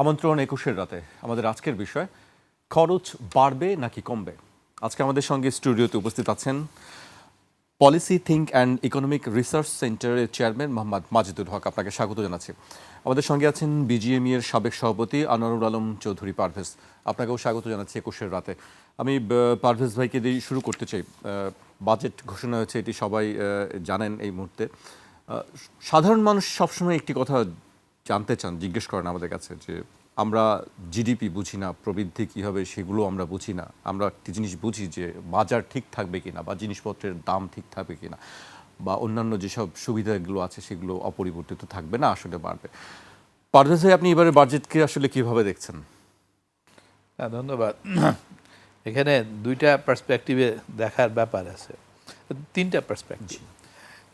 আমন্ত্রণ ২১-এর রাতে আমাদের আজকের বিষয় খরচ বাড়বে নাকি কমবে। আজকে আমাদের সঙ্গে স্টুডিওতে উপস্থিত আছেন policy think and economic research সেন্টারের চেয়ারম্যান মোহাম্মদ মাজেদুল হক। আপনাকে স্বাগত জানাচ্ছি। আমাদের সঙ্গে আছেন বিজিএমই এর সাবেক সভাপতি আনোয়ারুল আলম চৌধুরী পারভেজ। আপনাকেও স্বাগত জানাচ্ছি ২১-এর রাতে। আমি পারভেজ ভাইকে দিয়ে শুরু করতে চাই। বাজেট ঘোষণা হয়েছে, এটি সবাই জানেন এই মুহূর্তে। সাধারণ মানুষ সবসময় একটি কথা জানতে চান, জিজ্ঞেস করেন আমাদের কাছে যে আমরা জিডিপি বুঝি না, প্রবৃদ্ধি কী হবে সেগুলো আমরা বুঝি না। আমরা একটি জিনিস বুঝি যে বাজার ঠিক থাকবে কিনা, বা জিনিসপত্রের দাম ঠিক থাকবে কিনা, বা অন্যান্য যেসব সুবিধাগুলো আছে সেগুলো অপরিবর্তিত থাকবে না, আসলে বাড়বে। পারভেজ ভাই, আপনি এবারে বাজেটকে আসলে কীভাবে দেখছেন? হ্যাঁ, ধন্যবাদ। এখানে দুইটা পার্সপেক্টিভে দেখার ব্যাপার আছে, তিনটা পার্সপেক্টিভ।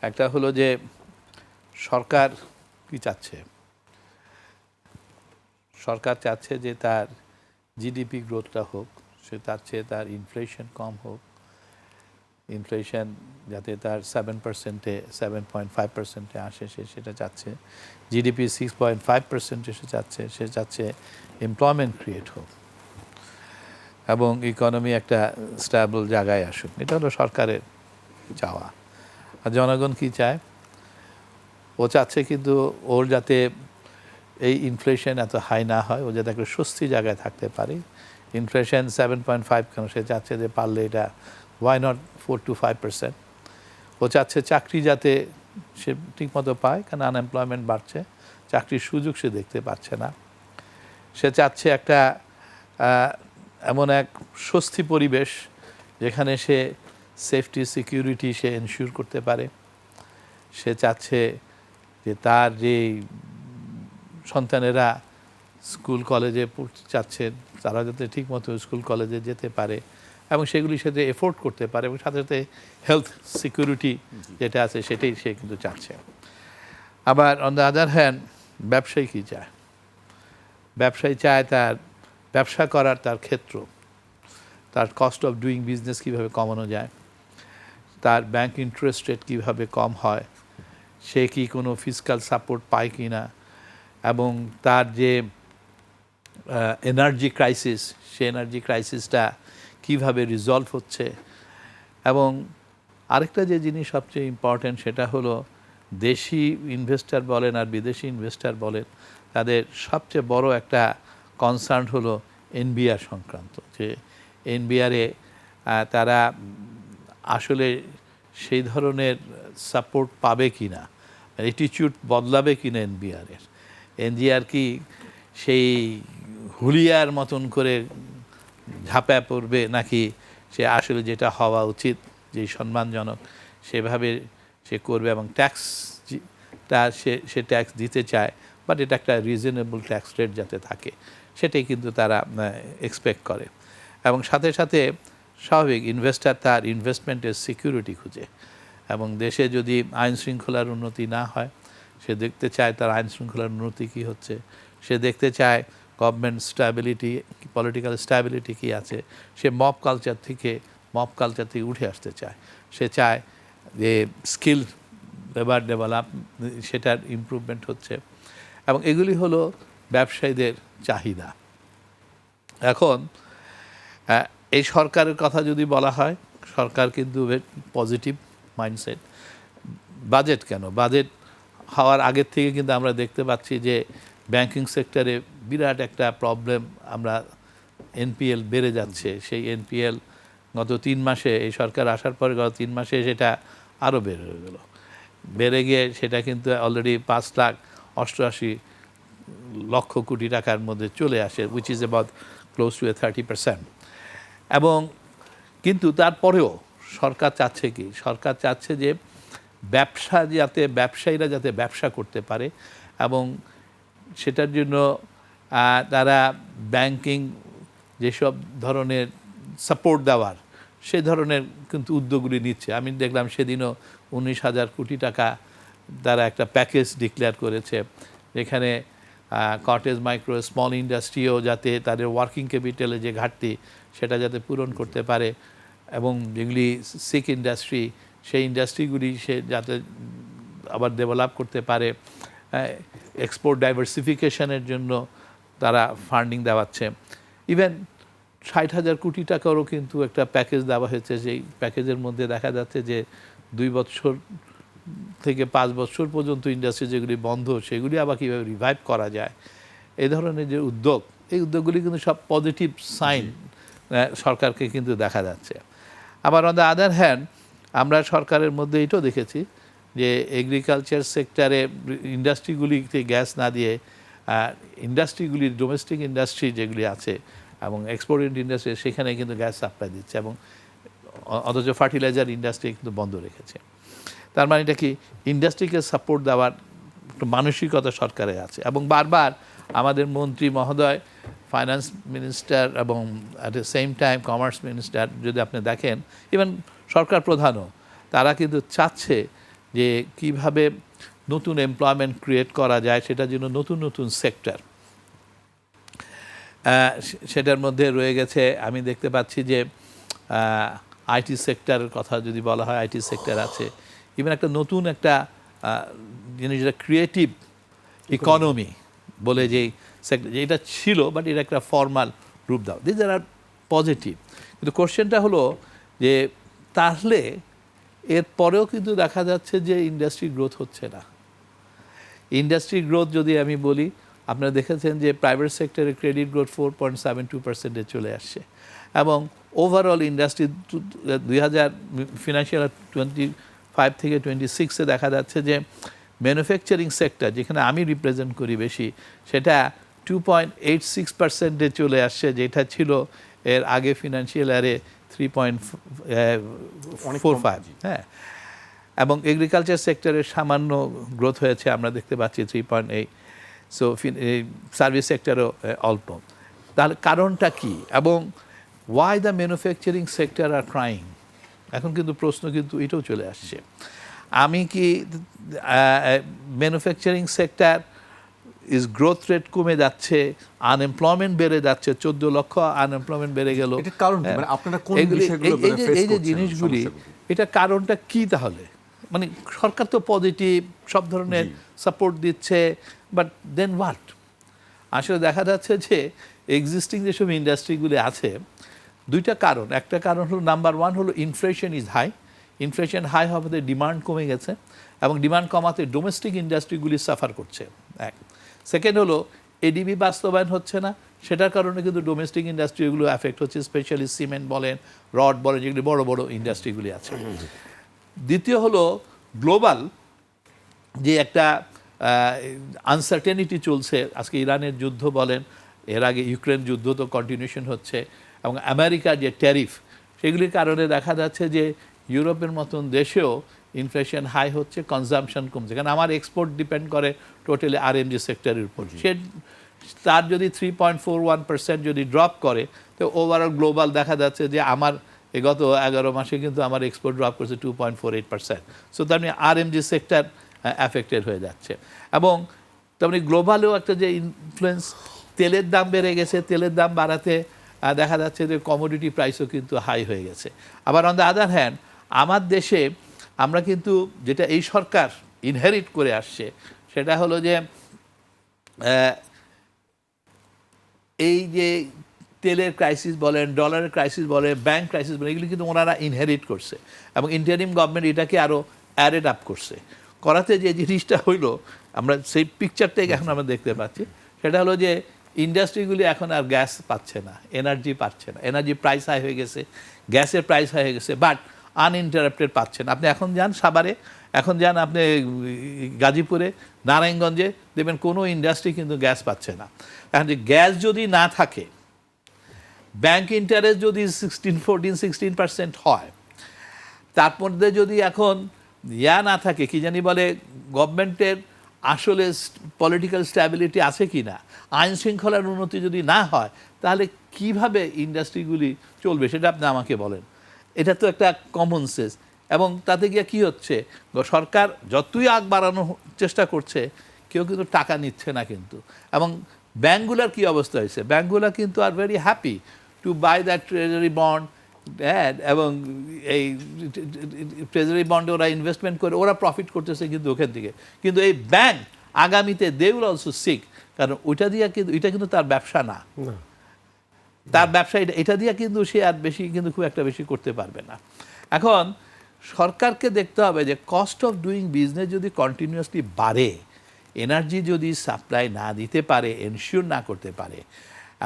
একটা হলো যে সরকার কি চাচ্ছে। সরকার চাচ্ছে যে তার জিডিপি গ্রোথটা হোক, সে চাচ্ছে তার ইনফ্লেশন কম হোক, ইনফ্লেশন যাতে তার 7%-এ 7.5%-এ আসে, সে সেটা চাচ্ছে। জিডিপি 6.5% সে চাচ্ছে এমপ্লয়মেন্ট ক্রিয়েট হোক এবং ইকোনমি একটা স্ট্যাবল জায়গায় আসুক। এটা হলো সরকারের চাওয়া। আর জনগণ কি চায়? ও চাচ্ছে কিন্তু ওর যাতে এই ইনফ্লেশন এত হাই না হয়, ও যাতে একটা স্বস্তি জায়গায় থাকতে পারে। ইনফ্লেশন 7.5 কেন, সে চাচ্ছে যে পারলে এটা ওয়াই নট 4 to 5%। ও চাচ্ছে চাকরি যাতে সে ঠিকমতো পায়, কারণ আনএমপ্লয়মেন্ট বাড়ছে, চাকরির সুযোগ সে দেখতে পাচ্ছে না। সে চাচ্ছে একটা এমন এক স্বস্তি পরিবেশ যেখানে সে সেফটি সিকিউরিটি সে এনশিওর করতে পারে। সে চাচ্ছে যে তার যে সন্তানেরা স্কুল কলেজে পড়তে চাচ্ছেন, তারা যাতে ঠিকমতো স্কুল কলেজে যেতে পারে এবং সেগুলির সাথে এফোর্ড করতে পারে, এবং সাথে সাথে হেলথ সিকিউরিটি যেটা আছে সেটাই সে কিন্তু চাচ্ছে। আবার অন দ্য আদার হ্যান্ড ব্যবসায়ী কী চায়? ব্যবসায়ী চায় তার ব্যবসা করার তার ক্ষেত্র, তার কস্ট অফ ডুইং বিজনেস কীভাবে কমানো যায়, তার ব্যাংক ইন্টারেস্ট রেট কীভাবে কম হয়, সে কি কোনো ফিসকাল সাপোর্ট পায় কি না, এবং তার যে এনার্জি ক্রাইসিস, সে এনার্জি ক্রাইসিসটা কীভাবে রিজলভ হচ্ছে। এবং আরেকটা যে জিনিস সবচেয়ে ইম্পর্ট্যান্ট, সেটা হলো দেশি ইনভেস্টর বলেন আর বিদেশি ইনভেস্টর বলেন, তাদের সবচেয়ে বড় একটা কনসার্ন হলো এনবিআর সংক্রান্ত, যে এনবিআরে তারা আসলে সেই ধরনের সাপোর্ট পাবে কি না, অ্যাটিটিউড বদলাবে কি না এনবিআরের। এনবিআর কি সেই হুলিয়ার মতন করে ঝাঁপা পড়বে, নাকি সে আসলে যেটা হওয়া উচিত, যেই সম্মানজনক সেভাবে সে করবে, এবং ট্যাক্সটা সে ট্যাক্স দিতে চায়, বাট এটা একটা রিজনেবল ট্যাক্স রেট যাতে থাকে, সেটাই কিন্তু তারা এক্সপেক্ট করে। এবং সাথে সাথে স্বাভাবিক ইনভেস্টার তার ইনভেস্টমেন্টের সিকিউরিটি খুঁজে, এবং দেশে যদি আইন শৃঙ্খলার উন্নতি না হয়, সে দেখতে চায় তার আইন শৃঙ্খলার উন্নতি কী হচ্ছে, সে দেখতে চায় গভর্নমেন্ট স্ট্যাবিলিটি, পলিটিক্যাল স্ট্যাবিলিটি কী আছে, সে মব কালচার থেকে উঠে আসতে চায়, সে চায় যে স্কিল লেবার ডেভেলপ, সেটার ইমপ্রুভমেন্ট হচ্ছে, এবং এগুলি হলো ব্যবসায়ীদের চাহিদা। এখন এই সরকারের কথা যদি বলা হয়, সরকার কিন্তু পজিটিভ মাইন্ডসেট। বাজেট কেন, বাজেট হওয়ার আগের থেকে কিন্তু আমরা দেখতে পাচ্ছি যে ব্যাংকিং সেক্টরে বিরাট একটা প্রবলেম, আমরা এনপিএল বেড়ে যাচ্ছে। সেই এনপিএল গত 3 মাসে, এই সরকার আসার পরে গত 3 মাসে সেটা আরও বেড়ে গেল, বেড়ে গিয়ে সেটা কিন্তু অলরেডি 5,88,00,000 কোটি টাকার মধ্যে চলে আসে, which is about close two 30%। এবং কিন্তু তারপরেও সরকার চাচ্ছে কি, সরকার চাচ্ছে যে ব্যবসায়ীরা যাতে ব্যবসা করতে পারে, এবং সেটার জন্য তারা ব্যাংকিং যেসব ধরনের সাপোর্ট দেওয়ার, সে ধরনের কিন্তু উদ্যোগগুলি নিচ্ছে। আমি দেখলাম সেদিনও 19,000 কোটি টাকা তারা একটা প্যাকেজ ডিক্লেয়ার করেছে, যেখানে কটেজ মাইক্রো স্মল ইন্ডাস্ট্রিও যাতে তাদের ওয়ার্কিং ক্যাপিটালে যে ঘাটতি সেটা যাতে পূরণ করতে পারে, এবং যেগুলি সিক ইন্ডাস্ট্রি, সেই ইন্ডাস্ট্রিগুলি সে যাতে আবার ডেভেলপ করতে পারে। এক্সপোর্ট ডাইভার্সিফিকেশনের জন্য তারা ফান্ডিং দেওয়াচ্ছে। ইভেন 60,000 কোটি টাকারও কিন্তু একটা প্যাকেজ দেওয়া হয়েছে, যেই প্যাকেজের মধ্যে দেখা যাচ্ছে যে 2 বছর থেকে 5 বছর পর্যন্ত ইন্ডাস্ট্রি যেগুলি বন্ধ সেগুলি আবার কীভাবে রিভাইভ করা যায়, এই ধরনের যে উদ্যোগ, এই উদ্যোগগুলি কিন্তু সব পজিটিভ সাইন সরকারকে কিন্তু দেখা যাচ্ছে। আবার অন দ্য আদার হ্যান্ড আমরা সরকারের মধ্যে এটাও দেখেছি যে এগ্রিকালচার সেক্টরে ইন্ডাস্ট্রিগুলিতে গ্যাস না দিয়ে ইন্ডাস্ট্রিগুলির ডোমেস্টিক ইন্ডাস্ট্রি যেগুলি আছে এবং এক্সপোর্টেড ইন্ডাস্ট্রি সেখানে কিন্তু গ্যাস সাপ্লাই দিচ্ছে, এবং অথচ ফার্টিলাইজার ইন্ডাস্ট্রি কিন্তু বন্ধ রেখেছে। তার মানে এটা কি, ইন্ডাস্ট্রিকে সাপোর্ট দেওয়ার একটা মানসিকতা সরকারের আছে। এবং বারবার আমাদের মন্ত্রী মহোদয়, ফাইন্যান্স মিনিস্টার এবং at the same time commerce minister যদি আপনি দেখেন, ইভেন সরকার প্রধানও, তারা কিন্তু চাচ্ছে যে কিভাবে নতুন এমপ্লয়মেন্ট ক্রিয়েট করা যায়, সেটার জন্য নতুন নতুন সেক্টর, সেটার মধ্যে রয়ে গেছে। আমি দেখতে পাচ্ছি যে আইটি সেক্টরের কথা যদি বলা হয়, আইটি সেক্টর আছে, ইভেন একটা নতুন একটা জিনিস যেটা ক্রিয়েটিভ ইকোনমি বলে যেই সেক্টর, যেটা ছিল বাট এটা একটা ফর্মাল রূপ দাও, দিস আর পজিটিভ। কিন্তু কোশ্চেনটা হলো যে তাহলে এরপরেও কিন্তু দেখা যাচ্ছে যে ইন্ডাস্ট্রি গ্রোথ হচ্ছে না। ইন্ডাস্ট্রি গ্রোথ যদি আমি বলি, আপনারা দেখেছেন যে প্রাইভেট সেক্টরে ক্রেডিট গ্রোথ 4.72% চলে আসছে, এবং ওভারঅল ইন্ডাস্ট্রি 2000 ফিনান্সিয়াল 25 থেকে 26-এ দেখা যাচ্ছে যে ম্যানুফ্যাকচারিং সেক্টর, যেখানে আমি রিপ্রেজেন্ট করি বেশি, সেটা 2.86%-এ চলে আসছে, যেটা ছিল এর আগে ফিনান্সিয়াল ইয়ারে 3.45। হ্যাঁ, এবং এগ্রিকালচার সেক্টরের সামান্য গ্রোথ হয়েছে, আমরা দেখতে পাচ্ছি 3.8। সো সার্ভিস সেক্টরও অল্প। তাহলে কারণটা কি, এবং why the manufacturing sector are crying? এখন কিন্তু প্রশ্ন কিন্তু এটাও চলে আসছে, আমি কি manufacturing sector is growth rate কমে যাচ্ছে, আনএমপ্লয়মেন্ট বেড়ে যাচ্ছে, 14 লক্ষ আনএমপ্লয়মেন্ট বেড়ে গেল, এটার কারণ কি? মানে আপনারা কোন বিষয়গুলো এই যে জিনিসগুলি, এটা কারণটা কি তাহলে? মানে সরকার তো পজিটিভ, সব ধরনের সাপোর্ট দিচ্ছে, বাট দেন হোয়াট? আসলে দেখা যাচ্ছে যে এক্সিস্টিং যেসব ইন্ডাস্ট্রিগুলি আছে, দুইটা কারণ। একটা কারণ হলো, নাম্বার ওয়ান হলো inflation is high. Inflation high হওয়াতে ডিমান্ড কমে গেছে, এবং ডিমান্ড কমাতে ডোমেস্টিক ইন্ডাস্ট্রিগুলি সাফার করছে, এক। সেকেন্ড হলো এডিবি বাস্তবায়ন হচ্ছে না, সেটার কারণে কিন্তু ডোমেস্টিক ইন্ডাস্ট্রিগুলো এফেক্ট হচ্ছে, স্পেশালি সিমেন্ট বলেন, রড বলেন, যেগুলি বড় বড় ইন্ডাস্ট্রিগুলি আছে। দ্বিতীয় হলো গ্লোবাল যে একটা আনসার্টেনিটি চলছে, আজকে ইরানের যুদ্ধ বলেন, এর আগে ইউক্রেন যুদ্ধ তো কন্টিনিউশন হচ্ছে, এবং আমেরিকার যে ট্যারিফ, সেগুলির কারণে দেখা যাচ্ছে যে ইউরোপের মতন দেশেও ইনফ্লেশন হাই হচ্ছে, কনজাম্পশন কমছে। কারণ আমার এক্সপোর্ট ডিপেন্ড করে টোটালি আরএমজি সেক্টরের উপর। সে তার যদি 3.41% যদি ড্রপ করে, তো ওভারঅল গ্লোবাল দেখা যাচ্ছে যে আমার গত 11 মাসে কিন্তু আমার এক্সপোর্ট ড্রপ করছে 2.48%। সো তার মানে আরএমজি সেক্টর অ্যাফেক্টেড হয়ে যাচ্ছে। এবং তার মানে গ্লোবালেও একটা যে ইনফ্লুয়েন্স, তেলের দাম বেড়ে গেছে, তেলের দাম বাড়াতে দেখা যাচ্ছে যে কমোডিটি প্রাইসও কিন্তু হাই হয়ে গেছে। আবার অন দ্য আদার হ্যান্ড আমার দেশে আমরা কিন্তু যেটা এই সরকার ইনহেরিট করে আসছে, সেটা হলো যে এই যে তেলের ক্রাইসিস বলেন, ডলারের ক্রাইসিস বলেন, ব্যাংক ক্রাইসিস বলেন, এগুলি কিন্তু ওনারা ইনহেরিট করছে, এবং ইন্টারিম গভর্নমেন্ট এটাকে আরও অ্যাডেড আপ করছে। করাতে যে জিনিসটা হইলো, আমরা সেই পিকচারটাই এখন আমরা দেখতে পাচ্ছি, সেটা হলো যে ইন্ডাস্ট্রিগুলি এখন আর গ্যাস পাচ্ছে না, এনার্জি পাচ্ছে না, এনার্জি প্রাইস হাই হয়ে গেছে, গ্যাসের প্রাইস হাই হয়ে গেছে, বাট আনইন্টারাপ্টেড পাচ্ছেন। আপনি এখন যান সাভারে, এখন যান আপনি গাজীপুরে, নারায়ণগঞ্জে, দেখবেন কোনো ইন্ডাস্ট্রি কিন্তু গ্যাস পাচ্ছে না। এখন যে গ্যাস যদি না থাকে, ব্যাংক ইন্টারেস্ট যদি 16% হয়, তার মধ্যে যদি এখন না থাকে, কি জানি বলে, গভর্নমেন্টের আসলে পলিটিক্যাল স্ট্যাবিলিটি আছে কি না, আইন শৃঙ্খলার উন্নতি যদি না হয়, তাহলে কিভাবে ইন্ডাস্ট্রিগুলি চলবে সেটা আপনি আমাকে বলেন। এটা তো একটা কমন সেন্স। এবং তাতে গিয়ে কী হচ্ছে, সরকার যতই আগ বাড়ানোর চেষ্টা করছে, কেউ কিন্তু টাকা নিচ্ছে না কিন্তু। এবং ব্যাঙ্কগুলোর কী অবস্থা হয়েছে, ব্যাঙ্কগুলো কিন্তু are very happy to buy that treasury bond, এবং এই ট্রেজারি বন্ডে ওরা ইনভেস্টমেন্ট করে ওরা প্রফিট করতেছে কিন্তু ওখান থেকে। কিন্তু এই ব্যাংক আগামীতে দে উইল অলসো সিক কারণ ওইটা দিয়ে কিন্তু এটা কিন্তু তার ব্যবসা না, না, তার ব্যবসা এটা দিয়ে কিন্তু সে আর বেশি কিন্তু খুব একটা বেশি করতে পারবে না। এখন সরকারকে দেখতে হবে যে কস্ট অফ ডুইং বিজনেস যদি কন্টিনিউয়াসলি বাড়ে, এনার্জি যদি সাপ্লাই না দিতে পারে, এনশিওর না করতে পারে,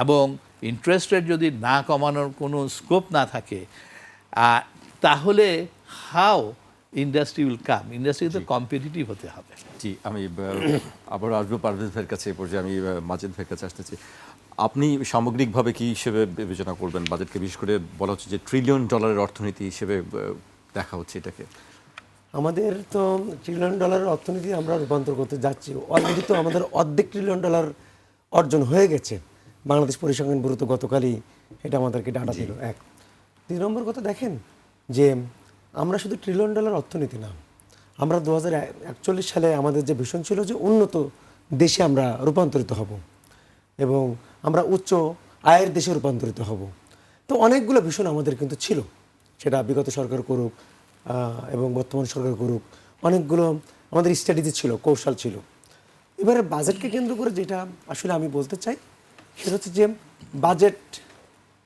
এবং ইন্টারেস্ট রেট যদি না কমানোর কোনো স্কোপ না থাকে, তাহলে হাউ ইন্ডাস্ট্রি উইল কাম? ইন্ডাস্ট্রিতে কম্পিটিটিভ হতে হবে। জি, আমি আবার আসবো পারভেজ ভাইয়ের কাছে। এ পর্যায়ে আমি মাজেদ ভাইয়ের কাছে আসতেছি। আপনি সামগ্রিকভাবে কি হিসেবে বিবেচনা করবেন বাজেটকে? বিশেষ করে বলা হচ্ছে যে $1 ট্রিলিয়ন অর্থনীতি হিসেবে দেখা হচ্ছে এটাকে। আমাদের তো $1 ট্রিলিয়ন অর্থনীতি আমরা রূপান্তর করতে যাচ্ছি। অলরেডি তো আমাদের অর্ধেক $1 ট্রিলিয়ন অর্জন হয়ে গেছে। বাংলাদেশ পরিসংখ্যান ব্যুরো তো গতকালই এটা আমাদেরকে ডাটা দিল। এক, 2 নম্বর কথা দেখেন যে আমরা শুধু $1 ট্রিলিয়ন অর্থনীতি না, আমরা 2041 সালে আমাদের যে ভিশন ছিল যে উন্নত দেশে আমরা রূপান্তরিত হব এবং আমরা উচ্চ আয়ের দেশে রূপান্তরিত হব। তো অনেকগুলো ভিশন আমাদের কিন্তু ছিল, সেটা বিগত সরকার করুক এবং বর্তমান সরকার করুক, অনেকগুলো আমাদের স্ট্র্যাটেজি ছিল, কৌশল ছিল। এবারে বাজেটকে কেন্দ্র করে যেটা আসলে আমি বলতে চাই সেটা হচ্ছে যে বাজেট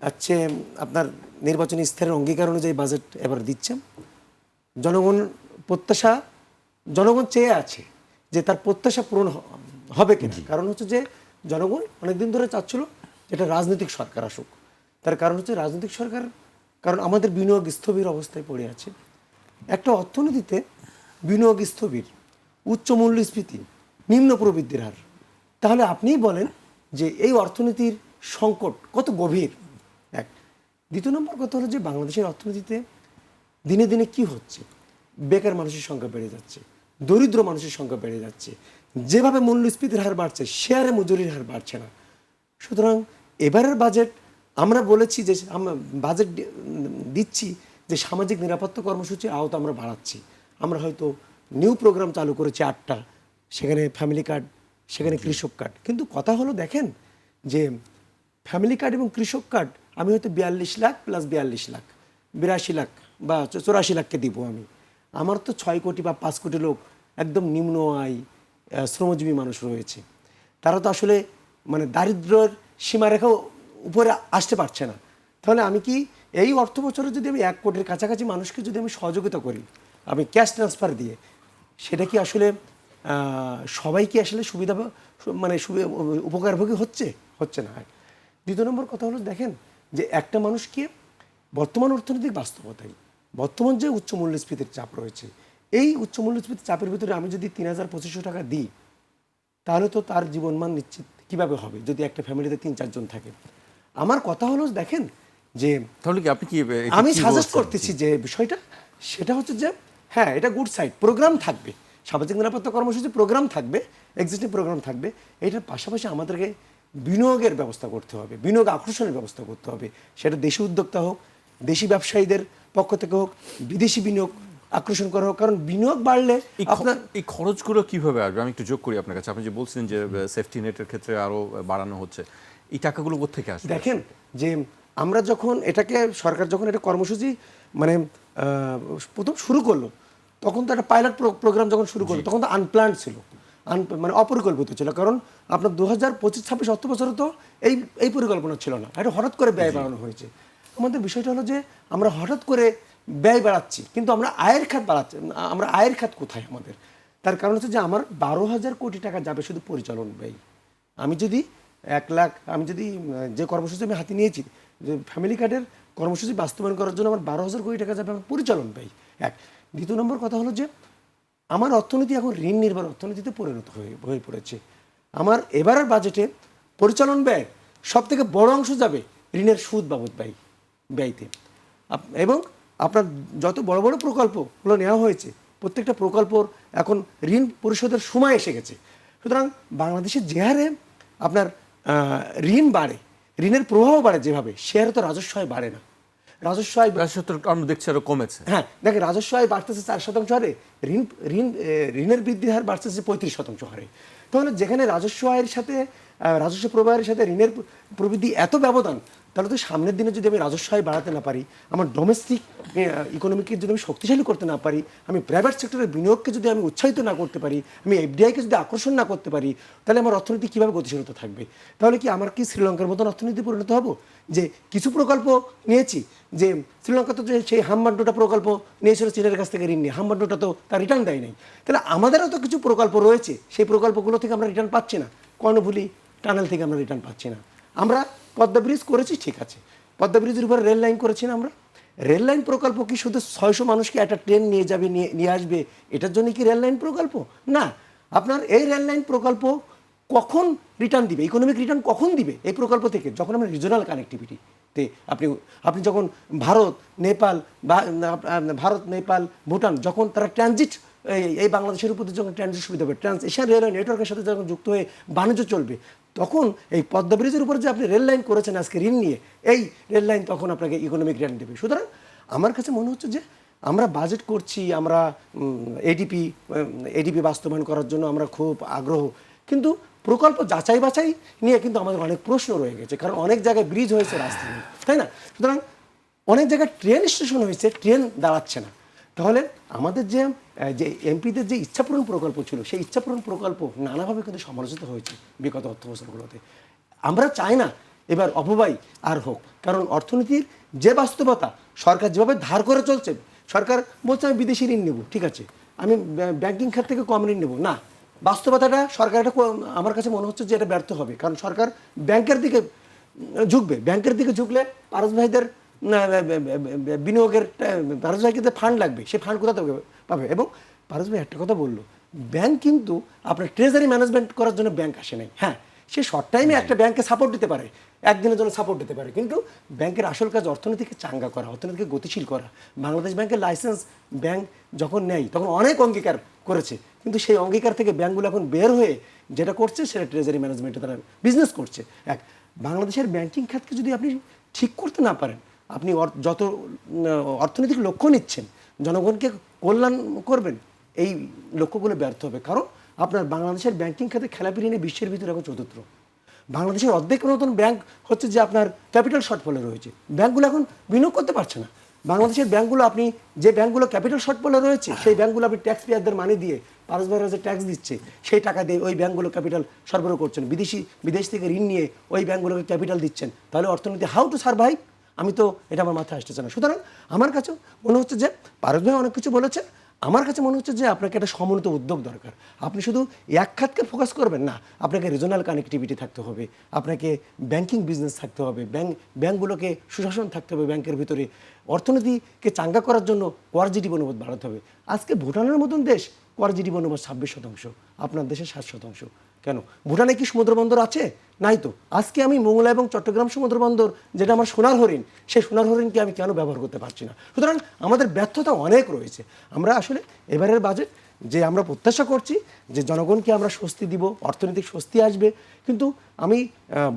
হচ্ছে আপনার নির্বাচনী স্তরের অঙ্গীকার অনুযায়ী বাজেট এবার দিচ্ছেন। জনগণ প্রত্যাশা, জনগণ চেয়ে আছে যে তার প্রত্যাশা পূরণ হবে কিনা। কারণ হচ্ছে যে জনগণ অনেকদিন ধরে চাচ্ছিল যেটা রাজনৈতিক সরকার আসুক। তার কারণ হচ্ছে রাজনৈতিক সরকার, কারণ আমাদের বিনিয়োগ স্থবির অবস্থায় পড়ে আছে। একটা অর্থনীতিতে বিনিয়োগ স্থবির, উচ্চ মূল্যস্ফীতি, নিম্ন প্রবৃদ্ধির হার, তাহলে আপনিই বলেন যে এই অর্থনীতির সংকট কত গভীর। এক, দ্বিতীয় নম্বর কথা হলো যে বাংলাদেশের অর্থনীতিতে দিনে দিনে কি হচ্ছে, বেকার মানুষের সংখ্যা বেড়ে যাচ্ছে, দরিদ্র মানুষের সংখ্যা বেড়ে যাচ্ছে, যেভাবে মূল্যস্ফীতির হার বাড়ছে শেয়ারে মজুরির হার বাড়ছে না। সুতরাং এবারের বাজেট আমরা বলেছি যে আমরা বাজেট দিচ্ছি যে সামাজিক নিরাপত্তা কর্মসূচির আওতা আমরা বাড়াচ্ছি। আমরা হয়তো নিউ প্রোগ্রাম চালু করেছি 8টা, সেখানে ফ্যামিলি কার্ড, সেখানে কৃষক কার্ড। কিন্তু কথা হলো দেখেন যে ফ্যামিলি কার্ড এবং কৃষক কার্ড আমি হয়তো 42 লাখ প্লাস 42 লাখ 82 লাখ বা 84 লাখকে দিব আমি। আমার তো 6 কোটি বা 5 কোটি লোক একদম নিম্ন আয় শ্রমজীবী মানুষ রয়েছে, তারা তো আসলে মানে দারিদ্র্যের সীমারেখাও উপরে আসতে পারছে না। তাহলে আমি কি এই অর্থ বছরে যদি আমি 1 কোটির কাছাকাছি মানুষকে যদি আমি সহযোগিতা করি আমি ক্যাশ ট্রান্সফার দিয়ে, সেটা কি আসলে সবাই কি আসলে সুবিধা মানে উপকারভোগী হচ্ছে? হচ্ছে না। দ্বিতীয় নম্বর কথা হলো দেখেন যে একটা মানুষকে বর্তমান অর্থনৈতিক বাস্তবতায় বর্তমান যে উচ্চ মূল্যস্ফীতির চাপ রয়েছে, এই উচ্চ মূল্যস্ফীতির চাপের ভিতরে আমি যদি 3,500 টাকা দিই, তাহলে তো তার জীবনমান নিশ্চিত কিভাবে হবে যদি একটা ফ্যামিলিতে 3-4 জন থাকে। আমার কথা হলো দেখেন যে তাহলে কি আপনি কি আমি সাজেস্ট করতেছি যে বিষয়টা সেটা হচ্ছে যে হ্যাঁ, এটা গুড সাইড, প্রোগ্রাম থাকবে, সামাজিক নিরাপত্তা কর্মসূচি প্রোগ্রাম থাকবে, এক্সিস্টিং প্রোগ্রাম থাকবে। এটার পাশাপাশি আমাদেরকে বিনিয়োগের ব্যবস্থা করতে হবে, বিনিয়োগ আকর্ষণের ব্যবস্থা করতে হবে। সেটা দেশি উদ্যোক্তা হোক, দেশি ব্যবসায়ীদের পক্ষ থেকে হোক, বিদেশি বিনিয়োগ আকর্ষণ করা হোক। কারণ বিনিয়োগ বাড়লে আপনার এই খরচগুলো কিভাবে আসবে? আমি একটু যোগ করি আপনার কাছে। আপনি যে বলছেন যে সেফটি নেটের ক্ষেত্রে আরো বাড়ানো হচ্ছে, এই টাকাগুলো কোত্থেকে আসবে? দেখেন যে আমরা যখন এটাকে সরকার যখন এটা কর্মসূচি মানে প্রথম শুরু করলো, তখন তো একটা পাইলট প্রোগ্রাম যখন শুরু করলো তখন তো আনপ্ল্যান্ড ছিল, মানে অপরিকল্পিত ছিল। কারণ আপনার 2025-26 অর্থ বছরে তো এই পরিকল্পনা ছিল না, এটা হঠাৎ করে ব্যয় বাড়ানো হয়েছে। আমাদের বিষয়টা হলো যে আমরা হঠাৎ করে ব্যয় বাড়াচ্ছি, কিন্তু আমরা আয়ের খাত বাড়াচ্ছি। আমরা আয়ের খাত কোথায় আমাদের? তার কারণ হচ্ছে যে আমার 12,000 কোটি টাকা যাবে শুধু পরিচালন ব্যয়। আমি যদি 1 লাখ, আমি যদি যে কর্মসূচি আমি হাতে নিয়েছি যে ফ্যামিলি কার্ডের কর্মসূচি বাস্তবায়ন করার জন্য আমার 12,000 কোটি টাকা যাবে আমার পরিচালন ব্যয়। এক, দ্বিতীয় নম্বর কথা হলো যে আমার অর্থনীতি এখন ঋণ নির্ভর অর্থনীতিতে পরিণত হয়ে পড়েছে। আমার এবারের বাজেটে পরিচালন ব্যয় সব থেকে বড় অংশ যাবে ঋণের সুদ বাবদ ব্যয়তে। এবং আপনার যত বড় বড় প্রকল্পগুলো নেওয়া হয়েছে প্রত্যেকটা প্রকল্পর এখন ঋণ পরিশোধের সময় এসে গেছে। সুতরাং বাংলাদেশে যে হারে আপনার ঋণ বাড়ে, ঋণের প্রভাবও বাড়ে যেভাবে, সে হারে তো রাজস্ব আয় বাড়ে না। রাজস্ব আয় আমরা দেখছি আরো কমেছে। হ্যাঁ, দেখেন রাজস্ব আয় বাড়তেছে 4% হারে, ঋণের বৃদ্ধির হার বাড়তেছে 35% হারে। তাহলে যেখানে রাজস্ব আয়ের সাথে রাজস্ব প্রবাহের সাথে ঋণের প্রবৃদ্ধি এত ব্যবধান, তাহলে তো সামনের দিনে যদি আমি রাজস্ব আয় বাড়াতে না পারি, আমার ডোমেস্টিক ইকোনমিকে যদি আমি শক্তিশালী করতে না পারি, আমি প্রাইভেট সেক্টরের বিনিয়োগকে যদি আমি উৎসাহিত না করতে পারি, আমি এফডিআইকে যদি আকর্ষণ না করতে পারি, তাহলে আমার অর্থনীতি কীভাবে গতিশীলতা থাকবে? তাহলে কি আমার কি শ্রীলঙ্কার মতন অর্থনীতি পরিণত হব, যে কিছু প্রকল্প নিয়েছি, যে শ্রীলঙ্কা তো যে সেই হামবান্ডোটা প্রকল্প নিয়েছিল চীনের কাছ থেকে ঋণ নিয়ে, হামবান্ডোটা তো তার রিটার্ন দেয় নাই। তাহলে আমাদেরও তো কিছু প্রকল্প রয়েছে, সেই প্রকল্পগুলো থেকে আমরা রিটার্ন পাচ্ছি না। কর্ণফুলী টানেল থেকে আমরা রিটার্ন পাচ্ছি না। আমরা পদ্মা ব্রিজ করেছি, ঠিক আছে, পদ্মা ব্রিজের উপরে রেল লাইন করেছি না আমরা? রেল লাইন প্রকল্প কি শুধু 600 মানুষকে একটা ট্রেন নিয়ে যাবে, নিয়ে আসবে, এটার জন্য কি রেল লাইন প্রকল্প? না। আপনার এই রেল লাইন প্রকল্প কখন রিটার্ন দিবে, ইকোনমিক রিটার্ন কখন দিবে এই প্রকল্প থেকে? যখন আমরা রিজনাল কানেক্টিভিটিতে আপনি যখন ভারত নেপাল ভুটান যখন তারা ট্রানজিট এই বাংলাদেশের উপর যখন ট্রানজিট সুবিধা হবে, ট্রান্স এশিয়ান রেলওয়ে নেটওয়ার্কের সাথে যখন যুক্ত হয়ে বাণিজ্য চলবে, তখন এই পদ্মা ব্রিজের উপর যে আপনি রেল লাইন করেছেন আজকে ঋণ নিয়ে, এই রেল লাইন তখন আপনাকে ইকোনমিক রিটার্ন দেবে। সুতরাং আমার কাছে মনে হচ্ছে যে আমরা বাজেট করছি, আমরা এডিপি বাস্তবায়ন করার জন্য আমরা খুব আগ্রহ, কিন্তু প্রকল্প যাচাই বাছাই নিয়ে কিন্তু আমাদের অনেক প্রশ্ন রয়ে গেছে। কারণ অনেক জায়গায় ব্রিজ হয়েছে, রাস্তা নেই, তাই না? সুতরাং অনেক জায়গায় ট্রেন স্টেশন হয়েছে, ট্রেন দাঁড়াচ্ছে না। তাহলে আমাদের যে এমপিদের যে ইচ্ছাপূরণ প্রকল্প ছিল, সেই ইচ্ছাপূরণ প্রকল্প নানাভাবে কিন্তু সমালোচিত হয়েছে বিগত অর্থ বছরগুলোতে। আমরা চাই না এবার অপব্যয় আর হোক, কারণ অর্থনীতির যে বাস্তবতা, সরকার যেভাবে ধার করে চলছে, সরকার বলছে আমি বিদেশি ঋণ নেব, ঠিক আছে, আমি ব্যাংকিং খাত থেকে কম ঋণ নেব না। বাস্তবতাটা সরকার এটা আমার কাছে মনে হচ্ছে যে এটা ব্যর্থ হবে, কারণ সরকার ব্যাংকের দিকে ঝুঁকবে। ব্যাংকের দিকে ঝুঁকলে পারস ভাইদের বিনিয়োগের, পারস ভাইকে যে ফান্ড লাগবে, সেই ফান্ড কোথা থেকে পাবে? এবং পারস ভাই একটা কথা বললো, ব্যাংক কিন্তু আপনার ট্রেজারি ম্যানেজমেন্ট করার জন্য ব্যাংক আসে নাই। হ্যাঁ, সে শর্ট টাইমে একটা ব্যাংকে সাপোর্ট দিতে পারে, একদিনের জন্য সাপোর্ট দিতে পারে, কিন্তু ব্যাংকের আসল কাজ অর্থনীতিকে চাঙ্গা করা, অর্থনীতিকে গতিশীল করা। বাংলাদেশ ব্যাংকের লাইসেন্স ব্যাংক যখন নেয় তখন অনেক অঙ্গীকার করেছে, কিন্তু সেই অঙ্গীকার থেকে ব্যাংকগুলো এখন বের হয়ে যেটা করছে সেটা ট্রেজারি ম্যানেজমেন্টে তারা বিজনেস করছে। বাংলাদেশের ব্যাংকিং খাতকে যদি আপনি ঠিক করতে না পারেন, আপনি যত অর্থনৈতিক লক্ষ্য নিচ্ছেন, জনগণকে কল্যাণ করবেন, এই লক্ষ্যগুলো ব্যর্থ হবে। কারণ আপনার বাংলাদেশের ব্যাংকিং খাতে খেলাপি ঋণে বিশ্বের ভিতরে এখন চতুর্থ। বাংলাদেশের অর্ধেক নতুন ব্যাংক হচ্ছে যে আপনার ক্যাপিটাল শর্টফলে রয়েছে, ব্যাংকগুলো এখন বিনিয়োগ করতে পারছে না। বাংলাদেশের ব্যাংকগুলো, আপনি যে ব্যাংকগুলো ক্যাপিটাল শর্টফলে রয়েছে, সেই ব্যাংকগুলো আপনি ট্যাক্স পেয়ারদের মানি দিয়ে, পারস ভাইরা যে ট্যাক্স দিচ্ছে সেই টাকা দিয়ে ওই ব্যাংকগুলো ক্যাপিটাল সরবরাহ করছেন, বিদেশ থেকে ঋণ নিয়ে ওই ব্যাংকগুলোকে ক্যাপিটাল দিচ্ছেন, তাহলে অর্থনীতি হাউ টু সার্ভাইভ? আমি তো এটা আমার মাথায় আসতেছে না। সুতরাং আমার কাছে মনে হচ্ছে যে পারস ভাই অনেক কিছু বলেছে, আমার কাছে মনে হচ্ছে যে আপনাকে একটা সমন্বিত উদ্যোগ দরকার। আপনি শুধু এক খাতকে ফোকাস করবেন না, আপনাকে রিজনাল কানেক্টিভিটি থাকতে হবে, আপনাকে ব্যাংকিং বিজনেস থাকতে হবে, ব্যাংকগুলোকে সুশাসন থাকতে হবে, ব্যাংকের ভিতরে অর্থনীতিকে চাঙ্গা করার জন্য কর জিডিপি অনুপাত বাড়াতে হবে। আজকে ভুটানের মতন দেশ কর জিডিপি অনুপাত 26%, আপনার দেশে 7%। কেন? ভুটানে কি সমুদ্র বন্দর আছে? নাই তো। আজকে আমি মোংলা এবং চট্টগ্রাম সমুদ্র বন্দর, যেটা আমার সোনার হরিণ, সেই সোনার হরিণকে আমি কেন ব্যবহার করতে পারছি না? সুতরাং আমাদের ব্যর্থতা অনেক রয়েছে। আমরা আসলে এবারের বাজেট যে আমরা প্রত্যাশা করছি যে জনগণকে আমরা স্বস্তি দিব, অর্থনৈতিক স্বস্তি আসবে, কিন্তু আমি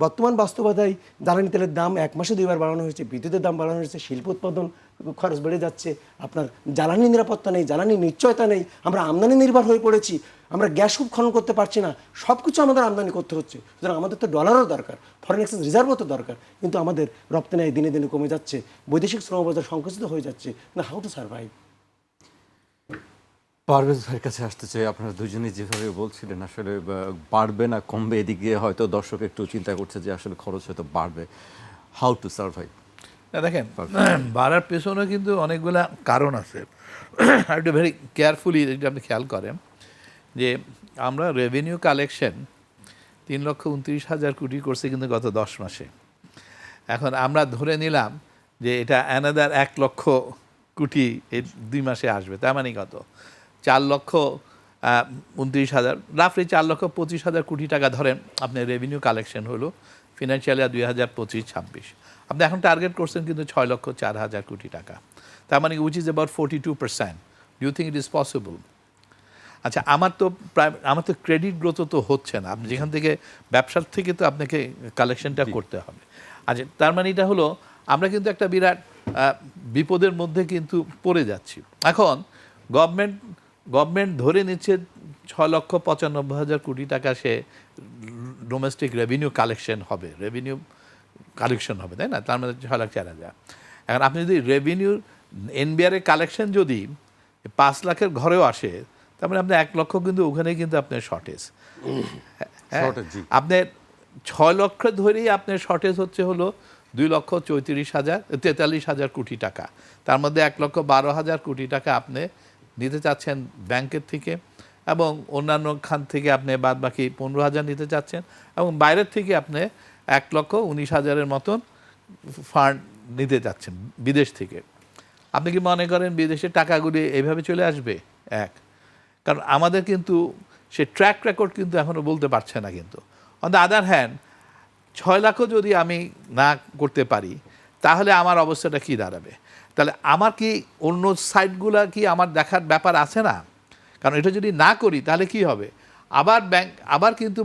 বর্তমান বাস্তবতায় জ্বালানি তেলের দাম 1 মাসে 2বার বাড়ানো হয়েছে, বিদ্যুতের দাম বাড়ানো হয়েছে, শিল্প উৎপাদন খরচ বেড়ে যাচ্ছে, আপনার জ্বালানি নিরাপত্তা নেই, জ্বালানি নিশ্চয়তা নেই, আমরা আমদানি নির্ভর হয়ে পড়েছি, আমরা গ্যাস খনন করতে পারছি না, সব কিছু আমাদের আমদানি করতে হচ্ছে। সুতরাং আমাদের তো ডলারও দরকার, ফরেন এক্সচেঞ্জ রিজার্ভও তো দরকার, কিন্তু আমাদের রপ্তানি দিনে দিনে কমে যাচ্ছে, বৈদেশিক শ্রমবাজার সংকুচিত হয়ে যাচ্ছে। না, হাউ টু সার্ভাইভ? পারভেজ ভাইয়ের কাছে আসতে চাই। আপনারা দুজনেই যেভাবে বলছিলেন, আসলে বাড়বে না কমবে, এদিকে হয়তো দর্শক একটু চিন্তা করছে যে আসলে খরচ হয়তো বাড়বে। How to survive? দেখেন, বাড়ার পেছনে কিন্তু অনেকগুলা কারণ আছে। একটু ভেরি কেয়ারফুলি যদি আপনি খেয়াল করেন যে আমরা রেভিনিউ কালেকশন 3,29,000 কোটি করছি কিন্তু গত 10 মাসে। এখন আমরা ধরে নিলাম যে এটা অ্যানাদার 1 লক্ষ কোটি এই 2 মাসে আসবে, তার মানে কত? 4,29,000, রাফলি 4,25,000 কোটি টাকা ধরেন আপনি রেভিনিউ কালেকশন হলো ফিনান্সিয়াল ইয়ার 2025-26। আপনি এখন টার্গেট করছেন কিন্তু 6,04,000 কোটি টাকা, তার মানে which is about 42%। Do you think it is possible? আচ্ছা, আমার তো ক্রেডিট গ্রোথ তো হচ্ছে না, আপনি যেখান থেকে ব্যবসার থেকে তো আপনাকে কালেকশনটা করতে হবে। আচ্ছা, তার মানে এটা হলো আমরা কিন্তু একটা বিরাট বিপদের মধ্যে কিন্তু পড়ে যাচ্ছি। এখন গভর্নমেন্ট ধরে নিচ্ছে 6,95,000 কোটি টাকা সে ডোমেস্টিক রেভিনিউ কালেকশন হবে, তাই না? তার মধ্যে 6,04,000। এখন আপনি যদি রেভিনিউ এনবিআর এর কালেকশন যদি 5 লাখের ঘরেও আসে, তার মানে আপনার 1 লক্ষ কিন্তু ওখানে কিন্তু আপনার শর্টেজ। Shortage, জি। আপনার 6 লক্ষ ধরেই আপনার শর্টেজ হচ্ছে হলো 2,43,000 কোটি টাকা। তার মধ্যে 1,12,000 কোটি টাকা আপনি নিতে চাচ্ছেন ব্যাংকের থেকে, এবং অন্যান্য খান থেকে আপনি বাদ বাকি 15,000 নিতে চাচ্ছেন, এবং বাইরের থেকে আপনি 1,19,000-এর মতন ফান্ড নিতে চাচ্ছেন বিদেশ থেকে। আপনি কি মনে করেন বিদেশের টাকাগুলি এইভাবে চলে আসবে? কারণ আমাদের কিন্তু সে ট্র্যাক রেকর্ড কিন্তু এখনও বলতে পারছে না। কিন্তু অন দ্য আদার হ্যান্ড 6 লাখও যদি আমি না করতে পারি, তাহলে আমার অবস্থাটা কি দাঁড়াবে? তাহলে আমার কি অন্য সাইটগুলো কি আমার দেখার ব্যাপার আছে না? কারণ এটা যদি না করি তাহলে কি হবে? আবার কিন্তু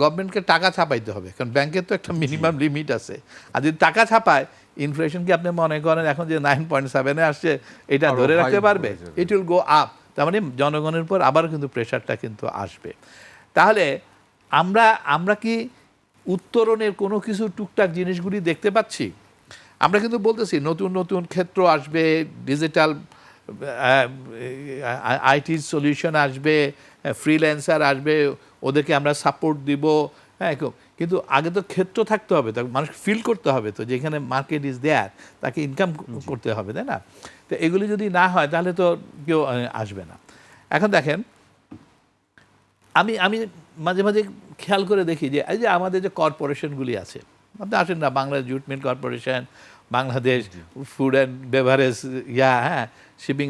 গভর্নমেন্টকে টাকা ছাপাইতে হবে, কারণ ব্যাংকের তো একটা মিনিমাম লিমিট আছে। আর যদি টাকা ছাপায়, ইনফ্লেশন কি আপনি মনে করেন এখন যে 9.7-এ আসছে এটা আরো ধরে রাখতে high পারবে? হয়ে যাবে। It will go up. তার মানে জনগণের উপর আবার কিন্তু প্রেশারটা কিন্তু আসবে। তাহলে আমরা কি উত্তরণের কোনো কিছু টুকটাক জিনিসগুলি দেখতে পাচ্ছি? আমরা কিন্তু বলতেছি নতুন নতুন ক্ষেত্র আসবে, ডিজিটাল আইটি সলিউশন আসবে, ফ্রিল্যান্সার আসবে, ওদেরকে আমরা সাপোর্ট দিব। হ্যাঁ, কিন্তু আগে তো ক্ষেত্র থাকতে হবে, তাকে মানুষ ফিল করতে হবে তো যেখানে মার্কেট ইজ দেয়ার, তাকে ইনকাম করতে হবে, তাই না? তো এগুলি যদি না হয় তাহলে তো কেউ আসবে না। এখন দেখেন, আমি মাঝে মাঝে খেয়াল করে দেখি যে এই যে আমাদের যে কর্পোরেশনগুলি আছে, আপনি আসেন না, Bangladesh jute mill corporation, Bangladesh food and beverage, shipping,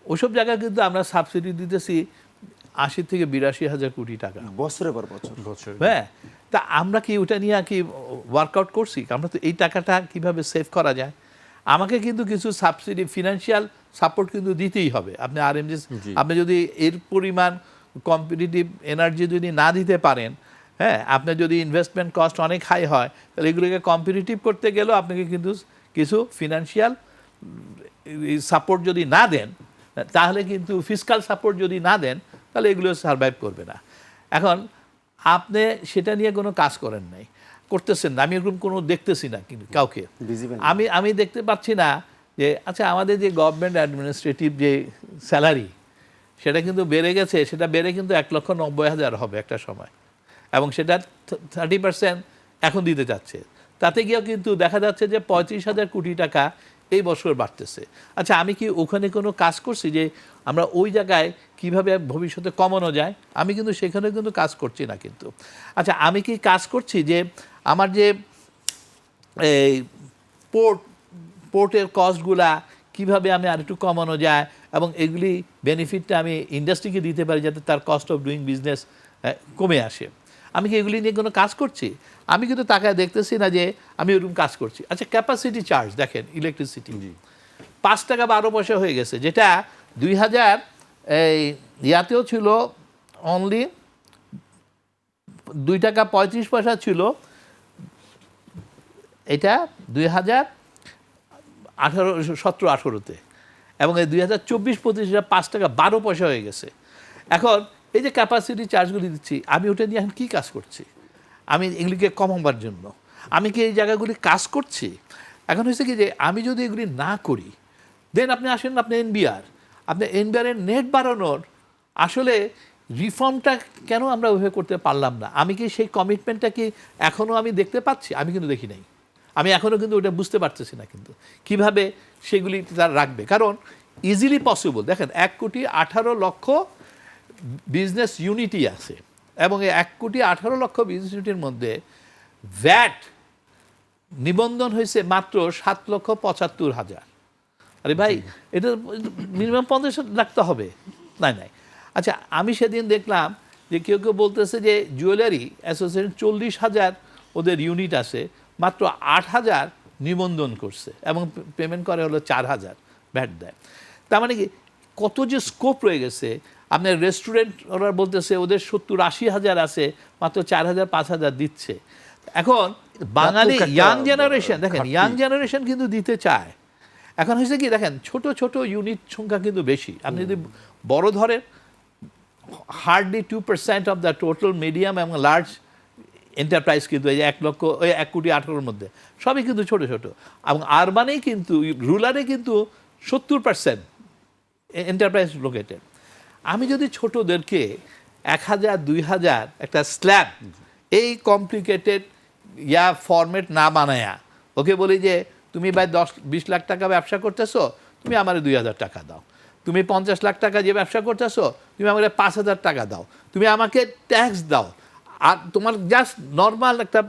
ওসব জায়গায় কিন্তু আমরা সাবসিডি দিতেছি 80 থেকে 82,000 কোটি টাকা বছরের পর বছর। হ্যাঁ, তা আমরা কি ওটা নিয়ে কি ওয়ার্কআউট করছি? আমরা তো এই টাকাটা কিভাবে সেভ করা যায়, আমাকে কিন্তু কিছু সাবসিডি, ফিনান্সিয়াল সাপোর্ট কিন্তু দিতেই হবে। আপনি আরএমজি, আপনি যদি এর পরিমাণ কম্পিটিটিভ এনার্জি যদি না দিতে পারেন, হ্যাঁ, আপনার যদি ইনভেস্টমেন্ট কস্ট অনেক হাই হয়, তাহলে এগুলোকে কম্পিটিটিভ করতে গেলেও আপনাকে কিন্তু কিছু ফিনান্সিয়াল সাপোর্ট যদি না দেন, তাহলে কিন্তু ফিসকাল সাপোর্ট যদি না দেন, তাহলে এগুলো সারভাইভ করবে না। এখন আপনি সেটা নিয়ে কোনো কাজ করেন নাই, করতেছেন না, আমি এরকম কোনো দেখতেছি না কিন্তু কাউকে। আমি দেখতে পাচ্ছি না যে আচ্ছা আমাদের যে গভর্নমেন্ট অ্যাডমিনিস্ট্রেটিভ যে স্যালারি, সেটা কিন্তু বেড়ে গেছে, সেটা বেড়ে কিন্তু 1,90,000 হবে একটা সময়, এবং সেটা 30% এখন দিতে যাচ্ছে। তাতে গিয়েও কিন্তু দেখা যাচ্ছে যে 35,000 কোটি টাকা এই বছর বাড়তেছে। আচ্ছা, আমি কি ওখানে কোনো কাজ করছি যে আমরা ওই জায়গায় কিভাবে ভবিষ্যতে কমানো যায়? আমি কিন্তু সেখানে কিন্তু কাজ করছি না কিন্তু। আচ্ছা, আমি কি কাজ করছি যে আমার যে এই পোর্টের কস্টগুলা কিভাবে আমি আর একটু কমানো যায়, এবং এগুলি বেনিফিটটা আমি ইন্ডাস্ট্রিকে দিতে পারি যাতে তার কস্ট অফ ডুইং বিজনেস কমে আসে? আমি কি এগুলি নিয়ে কোনো কাজ করছি? আমি কিন্তু তাকায় দেখতেছি না যে আমি ওরকম কাজ করছি। আচ্ছা, ক্যাপাসিটি চার্জ দেখেন, ইলেকট্রিসিটি 5 টাকা 12 পয়সা হয়ে গেছে, যেটা 2000 ইয়াতেও ছিল অনলি 2 টাকা 35 পয়সা ছিল, এটা 2017-18-তে, এবং এই 2024-25 এটা 5 টাকা 12 পয়সা হয়ে গেছে। এখন এই যে ক্যাপাসিটি চার্জগুলি দিচ্ছি, আমি ওটা নিয়ে এখন কী কাজ করছি? আমি এগুলিকে কমাবার জন্য আমি কি এই জায়গাগুলি কাজ করছি? এখন হয়েছে কি যে আমি যদি এগুলি না করি, দেন আপনি আসেন, আপনি এনবিআরের নেট বাড়ানোর আসলে রিফর্মটা কেন আমরা ওইভাবে করতে পারলাম না? আমি কি সেই কমিটমেন্টটা কি এখনও আমি দেখতে পাচ্ছি? আমি কিন্তু দেখি নাই। আমি এখনও কিন্তু ওটা বুঝতে পারতেছি না কিন্তু কীভাবে সেগুলি তারা রাখবে। কারণ ইজিলি পসিবল, দেখেন 1,18,00,000 বিজনেস ইউনিটই আছে, এবং এই 1,18,00,000 বিজনেস ইউনিটের মধ্যে ভ্যাট নিবন্ধন হয়েছে মাত্র 7,75,000। আরে ভাই, এটা মিনিমাম 50 লাখ তো হবে, নাই। আচ্ছা, আমি সেদিন দেখলাম যে কেউ বলতেছে যে জুয়েলারি অ্যাসোসিয়েশন 40,000 ওদের ইউনিট আছে, মাত্র 8,000 নিবন্ধন করছে, এবং পেমেন্ট করে হলো 4,000 ভ্যাট দেয়। তার মানে কি কত যে স্কোপ রয়ে গেছে। আপনার রেস্টুরেন্ট ওরা বলতেছে ওদের 70-80,000 আছে, মাত্র 4,000 5,000 দিচ্ছে। এখন বাঙালি ইয়াং জেনারেশন, দেখেন ইয়াং জেনারেশন কিন্তু দিতে চায়। এখন হয়েছে কি, দেখেন ছোট ছোট ইউনিট সংখ্যা কিন্তু বেশি। আপনি যদি বড় ধরেন, hardly 2% of the total medium এবং লার্জ এন্টারপ্রাইজ কিন্তু এই যে 1,18,00,000 মধ্যে সবই কিন্তু ছোট ছোট, এবং আরবানেই কিন্তু রুরালে কিন্তু 70% এন্টারপ্রাইজ লোকেটেড। আমি যদি ছোটদেরকে 1,000 2,000 একটা স্ল্যাব এই কমপ্লিকেটেড ফরম্যাট না বানায়া ওকে বলি যে তুমি ভাই 10-20 লাখ টাকা ব্যবসা করতেছো, তুমি আমার 2,000 টাকা দাও। তুমি 50 লাখ টাকা যে ব্যবসা করতেছো, তুমি আমাকে 5,000 টাকা দাও। তুমি আমাকে ট্যাক্স দাও, আর তোমার জাস্ট নর্মাল একটা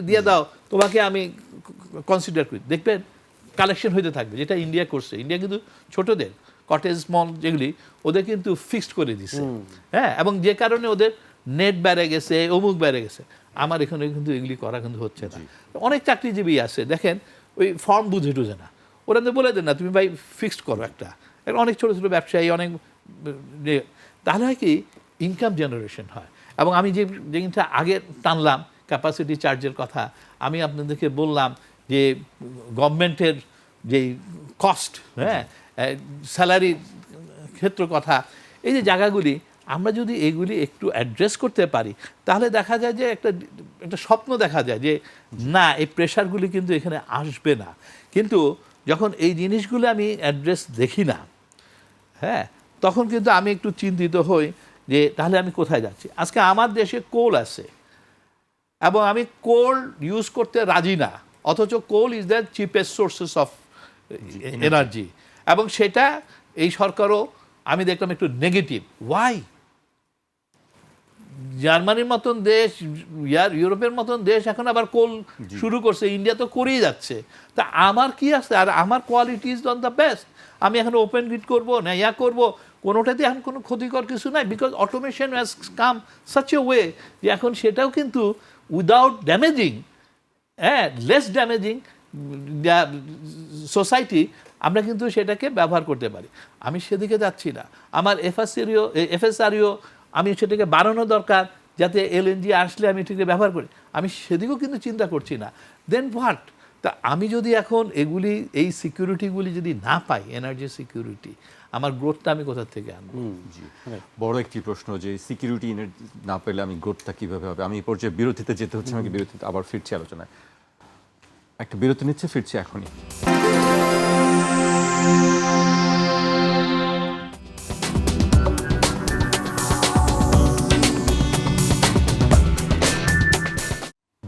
দিয়ে দাও, তোমাকে আমি কনসিডার করি। দেখবেন কালেকশন হইতে থাকবে, যেটা ইন্ডিয়া করছে। ইন্ডিয়া কিন্তু ছোটদের কটেজ মল যেগুলি ওদের কিন্তু ফিক্সড করে দিছে, হ্যাঁ, এবং যে কারণে ওদের নেট বেড়ে গেছে, অমুক বেড়ে গেছে। আমার এখানে কিন্তু এগুলি করা কিন্তু হচ্ছে না। অনেক চাকরিজীবী আছে দেখেন ওই ফর্ম বুঝে টুঝে না, ওরা তো বলে দেন না তুমি ভাই ফিক্সড করো একটা। অনেক ছোটো ছোটো ব্যবসায়ী অনেক, তাহলে হয় কি ইনকাম জেনারেশন হয়। এবং আমি যে জিনিসটা আগে টানলাম ক্যাপাসিটি চার্জের কথা, আমি আপনাদেরকে বললাম যে গভর্নমেন্টের যেই কস্ট, হ্যাঁ, স্যালারির ক্ষেত্র কথা, এই যে জায়গাগুলি আমরা যদি এগুলি একটু অ্যাড্রেস করতে পারি, তাহলে দেখা যায় যে একটা স্বপ্ন দেখা যায় যে না, এই প্রেশারগুলি কিন্তু এখানে আসবে না। কিন্তু যখন এই জিনিসগুলো আমি অ্যাড্রেস দেখি না, হ্যাঁ, তখন কিন্তু আমি একটু চিন্তিত হই যে তাহলে আমি কোথায় যাচ্ছি। আজকে আমার দেশে কোল আছে এবং আমি কোল ইউজ করতে রাজি না, অথচ coal is the cheapest sources of energy, এবং সেটা এই সরকারও আমি দেখলাম একটু নেগেটিভ। ওয়াই? জার্মানির মতন দেশ, ইউরোপের মতন দেশ এখন আবার কোল শুরু করছে, ইন্ডিয়া তো করেই যাচ্ছে। তা আমার কি আছে? আর আমার quality is on the best. আমি এখন ওপেন গ্রিড করবো না করবো, কোনোটাতে এখন কোনো ক্ষতিকর কিছু নাই, because automation has come such a way যে এখন সেটাও কিন্তু উইদাউট ড্যামেজিং, হ্যাঁ, লেস ড্যামেজিং সোসাইটি, আমরা কিন্তু সেটাকে ব্যবহার করতে পারি। আমি সেদিকে যাচ্ছি না। আমার এফএসআরইও আমি সেটাকে বাড়ানো দরকার, যাতে এলএনজি আসলে আমি এটাকে ব্যবহার করি। আমি সেদিকেও কিন্তু চিন্তা করছি না। দেন হোয়াট? তা আমি যদি এখন এগুলি, এই সিকিউরিটিগুলি যদি না পাই, এনার্জি সিকিউরিটি, আমার গ্রোথটা আমি কোথা থেকে আনবো? জি, বড় একটি প্রশ্ন যে সিকিউরিটি না পেলে আমি গ্রোথটা কিভাবে হবে। আমি এই পর্যায়ে বিরতিতে যেতে হচ্ছে, আমাকে বিরতিতে আবার ফিরছি আলোচনায়। একটা বিরতি নিচ্ছে, ফিরছি এখনই।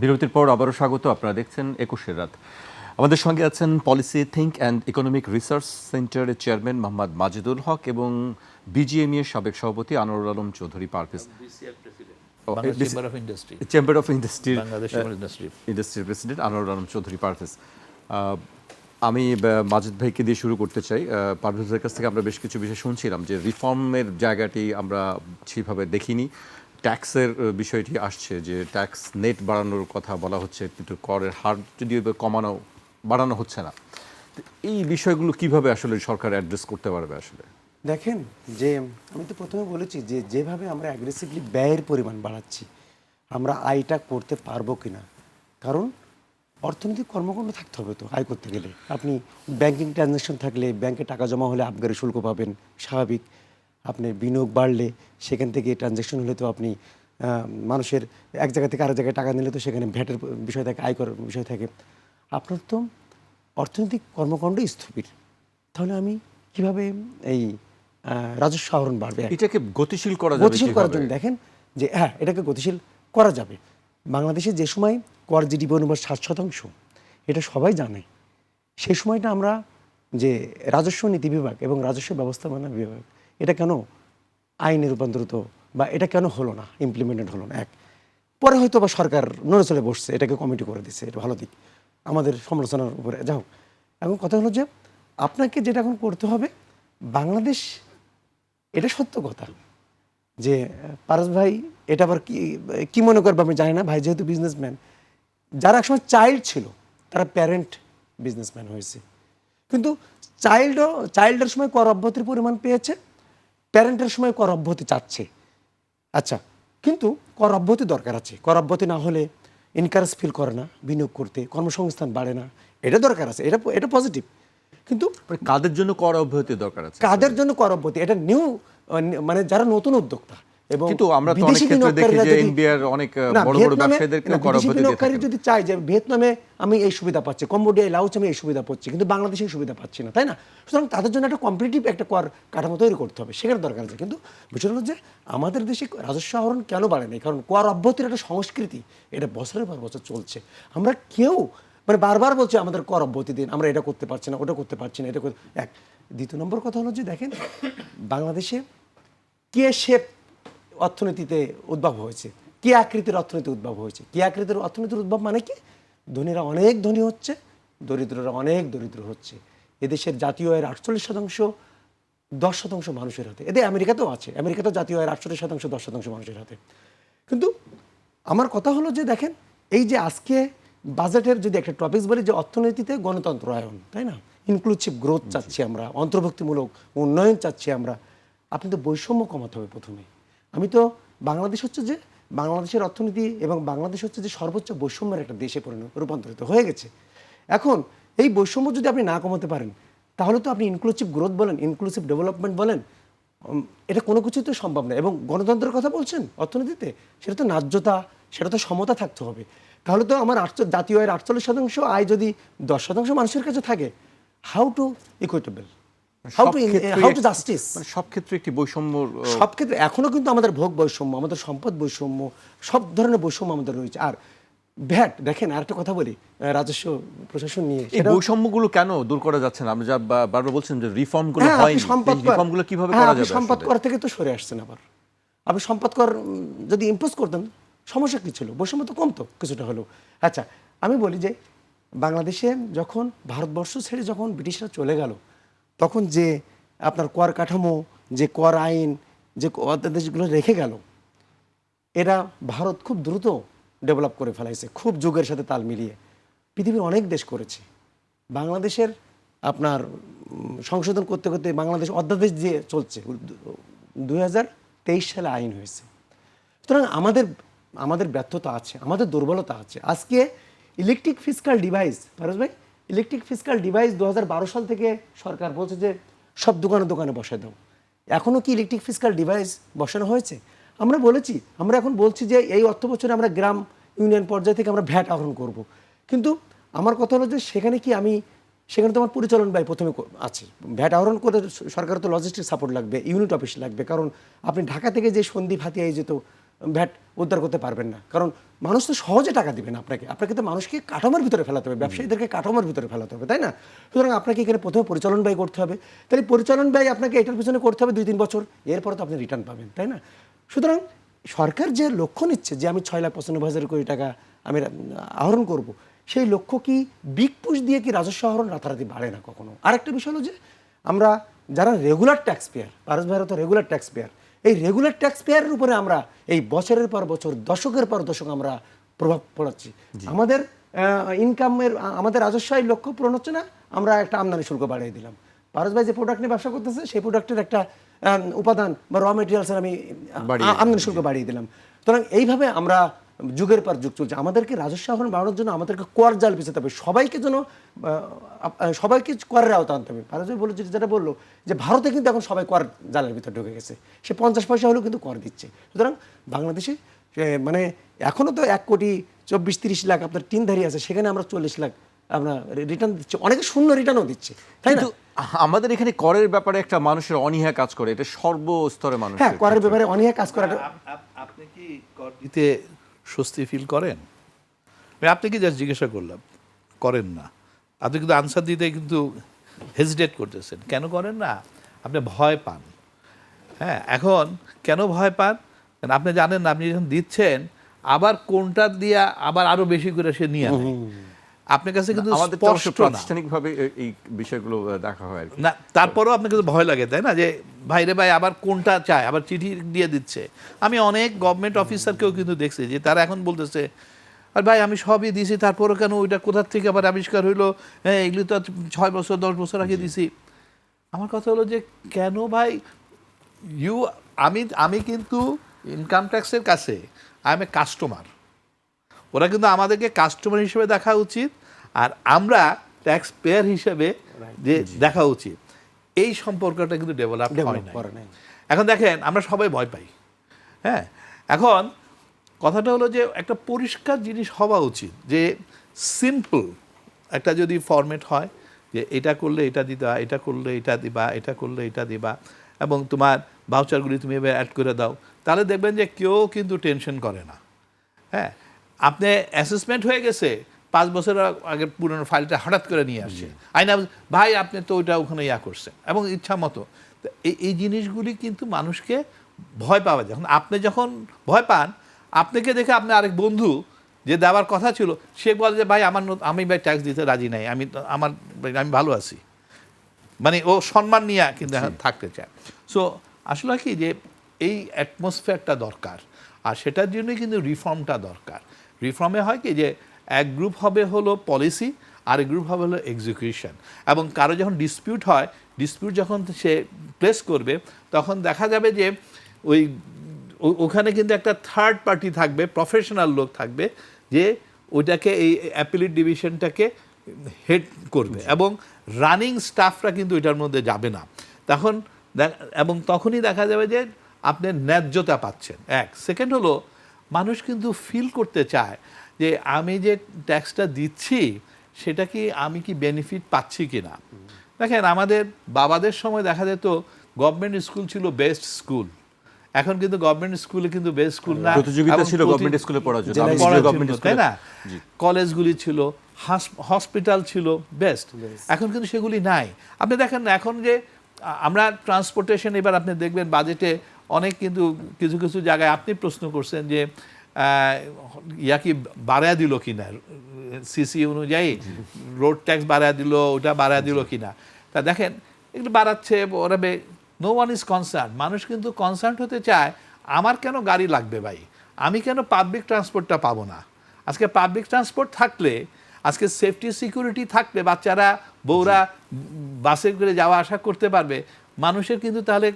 বিরতির পর আবারও স্বাগত। আপনারা দেখছেন 21 রাত। আমাদের সঙ্গে আছেন policy think and economic research সেন্টারের চেয়ারম্যান মোহাম্মদ মাজেদুল হক এবং বিজিএমই এর সাবেক সভাপতি আনোয়ারুল আলম চৌধুরী পারভেজ, চেম্বার অফ ইন্ডাস্ট্রির প্রেসিডেন্ট আনোয়ারুল আলম চৌধুরী পারভেজ। আমি মাজেদ ভাইকে দিয়ে শুরু করতে চাই। পারভেজের কাছ থেকে আমরা বেশ কিছু বিষয় শুনছিলাম যে রিফর্মের জায়গাটি আমরা সেভাবে দেখিনি। ট্যাক্সের বিষয়টি আসছে যে ট্যাক্স নেট বাড়ানোর কথা বলা হচ্ছে, কিন্তু করের হার যদিও বাড়ানো হচ্ছে না। এই বিষয়গুলো কিভাবে আসলে সরকার অ্যাড্রেস করতে পারবে? আসলে দেখেন, যে আমি তো প্রথমে বলেছি যে যেভাবে আমরা অ্যাগ্রেসিভলি ব্যয়ের পরিমাণ বাড়াচ্ছি, আমরা আয়টা করতে পারবো কিনা। কারণ অর্থনৈতিক কর্মকাণ্ড থাকতে হবে তো আয় করতে গেলে। আপনি ব্যাংকিং ট্রানজ্যাকশন থাকলে, ব্যাংকে টাকা জমা হলে আবগারি শুল্ক পাবেন, স্বাভাবিক। আপনি বিনিয়োগ বাড়লে সেখান থেকে ট্রানজ্যাকশন হলে তো আপনি মানুষের এক জায়গা থেকে আরেক জায়গায় টাকা নিলে তো সেখানে ভ্যাটের বিষয় থাকে, আয়কর বিষয় থাকে। আপনার তো অর্থনৈতিক কর্মকাণ্ড স্থবির, তাহলে আমি কিভাবে এই রাজস্ব আহরণ বাড়বে? এটাকে গতিশীল করার জন্য দেখেন যে হ্যাঁ, এটাকে গতিশীল করা যাবে। বাংলাদেশে যে সময় কর জিডিপি অনুপাত 7%, এটা সবাই জানে। সেই সময়টা আমরা যে রাজস্ব নীতি বিভাগ এবং রাজস্ব ব্যবস্থাপনা বিভাগ, এটা কেন আইনে রূপান্তরিত বা এটা কেন হলো না, ইমপ্লিমেন্টেড হলো না? এক পরে হয়তো বা সরকার নড়ে চলে বসছে, এটাকে কমিটি করে দিচ্ছে, এটা ভালো দিক, আমাদের সমালোচনার উপরে যা হোক। এখন কথা হলো যে আপনাকে যেটা এখন করতে হবে, বাংলাদেশ, এটা সত্য কথা যে পারস ভাই এটা আবার কি মনে করবে আমি জানি না, ভাই যেহেতু বিজনেসম্যান, যারা একসময় চাইল্ড ছিল তারা প্যারেন্ট বিজনেসম্যান হয়েছে, কিন্তু চাইল্ডের সময় কর অব্যাহতির পরিমাণ পেয়েছে, প্যারেন্টের সময় কর অব্যাহতি চাচ্ছে। আচ্ছা, কিন্তু কর অব্যাহতি দরকার আছে। কর অব্যাহতি না হলে এনকারেজ ফিল করে না বিনিয়োগ করতে, কর্মসংস্থান বাড়ে না, এটা দরকার আছে, এটা পজিটিভ। কিন্তু কাদের জন্য কর অব্যাহতি দরকার আছে? কাদের জন্য কর অব্যাহতি? এটা নিউ, মানে যারা নতুন উদ্যোক্তা, এবং কিন্তু আমরা তো অনেক বিদেশি ক্ষেত্রে দেখি বিনিয়োগকারীরা যে যদি- এনবিআর অনেক না, বড় বড় ভিয়েতনামে- ব্যবসায়ীদেরকে না, কর বিদেশি অব্যাহতি দিয়ে বিনিয়োগকারী থাকেন। যদি চায় যে ভিয়েতনামে আমি এই সুবিধা পাচ্ছি, কম্বোডিয়া, লাওস আমি এই সুবিধা পাচ্ছি, কিন্তু বাংলাদেশে এই সুবিধা পাচ্ছি না, তাই না? সুতরাং তাদের জন্য একটা কম্পিটিটিভ একটা কর কাঠামো তৈরি করতে হবে, সেখানে দরকার আছে। কিন্তু বিষয় হলো যে আমাদের দেশে রাজস্ব আহরণ কেন বাড়ে না? কারণ কর অব্যাহতির একটা সংস্কৃতি, এটা বছরের পর বছর চলছে। আমরা কেউ মানে বারবার বলছি আমাদের কর অব্যাহতি দিন, আমরা এটা করতে পারছি না, ওটা করতে পারছি না, এক। দ্বিতীয় নম্বর কথা হলো যে দেখেন, বাংলাদেশে কে শেপ অর্থনীতিতে উদ্ভব হয়েছে, কি আকৃতির অর্থনীতি উদ্ভব হয়েছে। কি আকৃতির অর্থনীতির উদ্ভব মানে কি? ধনীরা অনেক ধনী হচ্ছে, দরিদ্ররা অনেক দরিদ্র হচ্ছে। এদেশের জাতীয় আয়ের 48% 10% মানুষের হাতে। এদের আমেরিকাতেও আছে, আমেরিকাতেও জাতীয় আয়ের 48% 10% মানুষের হাতে। কিন্তু আমার কথা হলো যে দেখেন, এই যে আজকে বাজেটের যদি একটা টপিকস বলি যে অর্থনীতিতে গণতন্ত্রায়ন, তাই না, ইনক্লুসিভ গ্রোথ চাচ্ছি আমরা, অন্তর্ভুক্তিমূলক উন্নয়ন চাচ্ছি আমরা। আপনি তো বৈষম্য কমাতে হবে প্রথমে। আমি তো বাংলাদেশ হচ্ছে যে বাংলাদেশের অর্থনীতি এবং বাংলাদেশ হচ্ছে যে সর্বোচ্চ বৈষম্যের একটা দেশে রূপান্তরিত হয়ে গেছে। এখন এই বৈষম্য যদি আপনি না কমাতে পারেন, তাহলে তো আপনি ইনক্লুসিভ গ্রোথ বলেন, ইনক্লুসিভ ডেভেলপমেন্ট বলেন, এটা কোনো কিছুই তো সম্ভব না। এবং গণতন্ত্রের কথা বলছেন অর্থনীতিতে, সেটা তো ন্যায্যতা, সেটা তো সমতা থাকতে হবে। তাহলে তো আমার জাতীয় আয়ের 48% আয় যদি 10% মানুষের কাছে থাকে, how to equitable, how to justice. মানে সব ক্ষেত্রে একটি বৈষম্য সব ক্ষেত্রে এখনো কিন্তু আমাদের ভোগ বৈষম্য, আমাদের সম্পদ বৈষম্য, সব ধরনের বৈষম্য আমাদের রয়েছে। আর ভ্যাট দেখেন, আরেকটা কথা বলি রাজস্ব প্রশাসন নিয়ে, এই বৈষম্যগুলো কেন দূর করা যাচ্ছে না? আপনি যা বারবার বলছেন যে রিফর্মগুলো হ্যাঁ, হয়নি, আপনি সম্পদ কর- রিফর্মগুলো কিভাবে হ্যাঁ, করা আপনি যাবে? সম্পদ আসলে? কর থেকে তো সরে আসছেন আবার। আপনি সম্পদ কর যদি ইম্পোজ করতেন, সমস্যা কী ছিল? বৈষম্য তো কমতো কিছুটা হলেও। আচ্ছা, আমি বলি যে বাংলাদেশে যখন ভারতবর্ষ ছেড়ে যখন ব্রিটিশরা চলে গেল, তখন যে আপনার কর কাঠামো, যে কর আইন, যে অধ্যাদেশগুলো রেখে গেল, এরা ভারত খুব দ্রুত ডেভেলপ করে ফেলাইছে, খুব যুগের সাথে তাল মিলিয়ে। পৃথিবীর অনেক দেশ করেছে। বাংলাদেশের আপনার সংশোধন করতে করতে বাংলাদেশ অধ্যাদেশ যে চলছে, 2023 সালে আইন হয়েছে। সুতরাং আমাদের ব্যর্থতা আছে, আমাদের দুর্বলতা আছে। আজকে ইলেকট্রিক ফিসকাল ডিভাইস, পারস ভাই, ইলেকট্রিক ফিসকাল ডিভাইস 2012 সাল থেকে সরকার বলছে যে সব দোকানে দোকানে বসায় দাও। এখনও কি ইলেকট্রিক ফিসকাল ডিভাইস বসানো হয়েছে? আমরা বলেছি, আমরা এখন বলছি যে এই অর্থ বছরে আমরা গ্রাম ইউনিয়ন পর্যায় থেকে আমরা ভ্যাট আহরণ করব। কিন্তু আমার কথা হলো যে সেখানে তো আমার পরিচালন ব্যয় প্রথমে আছে। ভ্যাট আহরণ করে সরকার তো লজিস্টিক সাপোর্ট লাগবে, ইউনিট অফিস লাগবে। কারণ আপনি ঢাকা থেকে যে সন্ধি ফাতিয়ায় যেত ভ্যাট উদ্ধার করতে পারবেন না, কারণ মানুষ তো সহজে টাকা দিবে না আপনাকে তো মানুষকে কাঠামোর ভিতরে ফেলাতে হবে, ব্যবসায়ীদেরকে কাঠামোর ভিতরে ফেলাতে হবে, তাই না? সুতরাং আপনাকে এখানে প্রথমে পরিচালন ব্যয় করতে হবে। তাহলে পরিচালন ব্যয় আপনাকে এটার পিছনে করতে হবে 2-3 বছর, এরপরে তো আপনি রিটার্ন পাবেন, তাই না? সুতরাং সরকার যে লক্ষ্য নিচ্ছে যে আমি 6,95,000 কোটি টাকা আমি আহরণ করব, সেই লক্ষ্য কি বিগ পুশ দিয়ে কি রাজস্ব আহরণ রাতারাতি বাড়ে না কখনো। আরেকটা বিষয় হলো যে আমরা যারা রেগুলার ট্যাক্স পেয়ার, পারস ভাইরা তো রেগুলার ট্যাক্স পেয়ার, এই রেগুলার ট্যাক্স পেয়ারের উপরে আমরা এই বছরের পর বছর, দশকের পর দশক আমরা প্রভাব পড়াচ্ছি। আমাদের ইনকামের, আমাদের রাজস্ব আয়ের লক্ষ্য পূরণ হচ্ছে না, আমরা একটা আমদানি শুল্ক বাড়িয়ে দিলাম। পারস ভাই যে প্রোডাক্ট নিয়ে ব্যবসা করতেছে, সেই প্রোডাক্টের একটা উপাদান বা র মেটেরিয়ালসের আমি আমদানি শুল্ক বাড়িয়ে দিলাম। সুতরাং এইভাবে আমরা যুগের পর যুগ চলছে। আমাদেরকে রাজস্ব আহরণ বাড়ানোর জন্য আমাদেরকে কর জাল পেছাতে হবে, সবাইকে করের আওতা আনতে হবে। ভারত বলে যেটা বললো যে ভারতে কিন্তু এখন সবাই কর জালের ভিতরে ঢুকে গেছে, সে 50 পয়সা হলেও কিন্তু কর দিচ্ছে। সুতরাং বাংলাদেশে মানে এখনও তো 1,24,30 লাখ আপনার টিনধারী আছে, সেখানে আমরা 40 লাখ আপনার রিটার্ন দিচ্ছি, অনেকে শূন্য রিটার্নও দিচ্ছে, তাই না? কিন্তু আমাদের এখানে করের ব্যাপারে একটা মানুষের অনীহা কাজ করে, এটা সর্বস্তরে মানুষ। হ্যাঁ, করের ব্যাপারে অনীহা কাজ করাটা। আপনি কি কর দিতে স্বস্তি ফিল করেন? আপনি কি জাস্ট জিজ্ঞাসা করলাম, করেন না। আপনি কিন্তু আনসার দিতে কিন্তু হেজিটেট করতেছেন। কেন করেন না? আপনি ভয় পান। হ্যাঁ, এখন কেন ভয় পান? কারণ আপনি জানেন না, আপনি যখন দিচ্ছেন আবার কোনটা দিয়া আবার আরো বেশি করে সে নিয়ে আনে। আপনার কাছে কিন্তু আমাদের স্পষ্ট না। প্রাতিষ্ঠানিকভাবে এই বিষয়গুলো দেখা হয় আর কি। না, তারপরেও আপনার কিন্তু ভয় লাগে, তাই না? যে ভাই রে ভাই, আবার কোনটা চায়, আবার চিঠি দিয়ে দিচ্ছে। আমি অনেক গভর্নমেন্ট অফিসারকেও কিন্তু দেখছি যে তারা এখন বলতেছে, আর ভাই আমি সবই দিয়েছি, তারপরও কেন ওইটা কোথার থেকে আবার আবিষ্কার হইলো, হ্যাঁ এগুলি তো 6 বছর 10 বছর আগে দিছি। আমার কথা হলো যে কেন ভাই, আমি কিন্তু ইনকাম ট্যাক্সের কাছে আই এম এ কাস্টমার। ওরা কিন্তু আমাদেরকে কাস্টমার হিসেবে দেখা উচিত, আর আমরা ট্যাক্স পেয়ার হিসেবে যে দেখা উচিত। এই সম্পর্কটা কিন্তু ডেভেলপ হয় না। এখন দেখেন, আমরা সবাই ভয় পাই। হ্যাঁ, এখন কথাটা হলো যে একটা পরিষ্কার জিনিস হওয়া উচিত, যে সিম্পল একটা যদি ফরম্যাট হয় যে এটা করলে এটা দিবা, এটা করলে এটা দিবা, এটা করলে এটা দিবা, এবং তোমার ভাউচারগুলি তুমি এবার অ্যাড করে দাও, তাহলে দেখবেন যে কেউ কিন্তু টেনশন করে না। হ্যাঁ, আপনি অ্যাসেসমেন্ট হয়ে গেছে 5 বছর আগে পুরনো ফাইলটা হঠাৎ করে নিয়ে আসছে, আইনা ভাই আপনি তো ওইটা ওখানে ইয়া করছেন, এবং ইচ্ছা মতো। তো এই জিনিসগুলি কিন্তু মানুষকে ভয় পাওয়া যায়। এখন আপনি যখন ভয় পান, আপনাকে দেখে আপনি আরেক বন্ধু যে দেওয়ার কথা ছিল সে বলে যে ভাই আমি ভাই ট্যাক্স দিতে রাজি নাই, আমি ভালো আছি, মানে ও সম্মান নিয়ে কিন্তু এখন থাকতে চায়। সো আসলে কি যে এই অ্যাটমসফিয়ারটা দরকার, আর সেটার জন্যই কিন্তু রিফর্মটা দরকার। রিফর্মে হয় কি যে এক গ্রুপ হবে হলো পলিসি, আর এক গ্রুপ হবে হলো এক্সিকিউশন, এবং কারো যখন ডিসপিউট হয়, ডিসপিউট যখন সে প্লেস করবে, তখন দেখা যাবে যে ওখানে কিন্তু একটা থার্ড পার্টি থাকবে, প্রফেশনাল লোক থাকবে, যে ওইটাকে এই অ্যাপিলেট ডিভিশনটাকে হেড করবে, এবং রানিং স্টাফরা কিন্তু এটার মধ্যে যাবে না। এবং তখনই দেখা যাবে যে আপনি ন্যায্যতা পাচ্ছেন। এক সেকেন্ড হলো মানুষ কিন্তু ফিল করতে চায় যে আমি যে ট্যাক্সটা দিচ্ছি সেটা কি আমি কি বেনিফিট পাচ্ছি কি না। দেখেন আমাদের বাবাদের সময় দেখা যেত গভর্নমেন্ট স্কুল ছিল বেস্ট স্কুল, এখন কিন্তু গভর্নমেন্ট স্কুলে কিন্তু বেস্ট স্কুল না, প্রতিযোগিতা ছিল গভর্নমেন্ট স্কুলে পড়ার জন্য, তাই না? কলেজগুলি ছিল, হসপিটাল ছিল বেস্ট, এখন কিন্তু সেগুলি নাই। আপনি দেখেন না এখন যে আমরা ট্রান্সপোর্টেশন, এবার আপনি দেখবেন বাজেটে অনেক কিন্তু কিছু কিছু জায়গায় আপনি প্রশ্ন করছেন যে ইয়া কি বাড়ায় দিল কিনা, সিসি অনুযায়ী রোড ট্যাক্স বাড়ায় দিল, ওটা বাড়ায় দিল কিনা। তা দেখেন এগুলো বাড়াচ্ছে, ওরা নো ওয়ান ইজ কনসার্ন। মানুষ কিন্তু কনসার্ন হতে চায় আমার কেন গাড়ি লাগবে ভাই, আমি কেন পাবলিক ট্রান্সপোর্টটা পাবো না। আজকে পাবলিক ট্রান্সপোর্ট থাকলে, আজকে সেফটি সিকিউরিটি থাকলে, বাচ্চারা বউরা বাসে করে যাওয়া আসা করতে পারবে, মানুষের কিন্তু তাহলে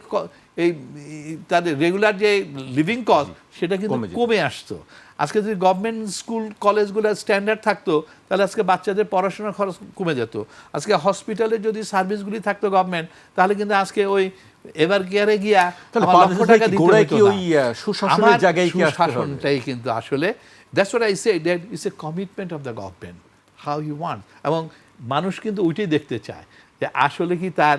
এই তাদের রেগুলার যে লিভিং কস্ট সেটা কিন্তু কমে আসতো। আজকে যদি গভর্নমেন্ট স্কুল কলেজগুলোর স্ট্যান্ডার্ড থাকতো, তাহলে আজকে বাচ্চাদের পড়াশোনার খরচ কমে যেত। আজকে হসপিটালে যদি সার্ভিসগুলি থাকতো গভর্নমেন্ট, তাহলে কিন্তু আজকে ওই এভার কেয়ারে গিয়া লক্ষ টাকা দিতে হতো না। সুশাসনটাই কিন্তু আসলে that's what I say, that is a commitment of the government, how you want. এবং মানুষ কিন্তু ওইটাই দেখতে চায় যে আসলে কি তার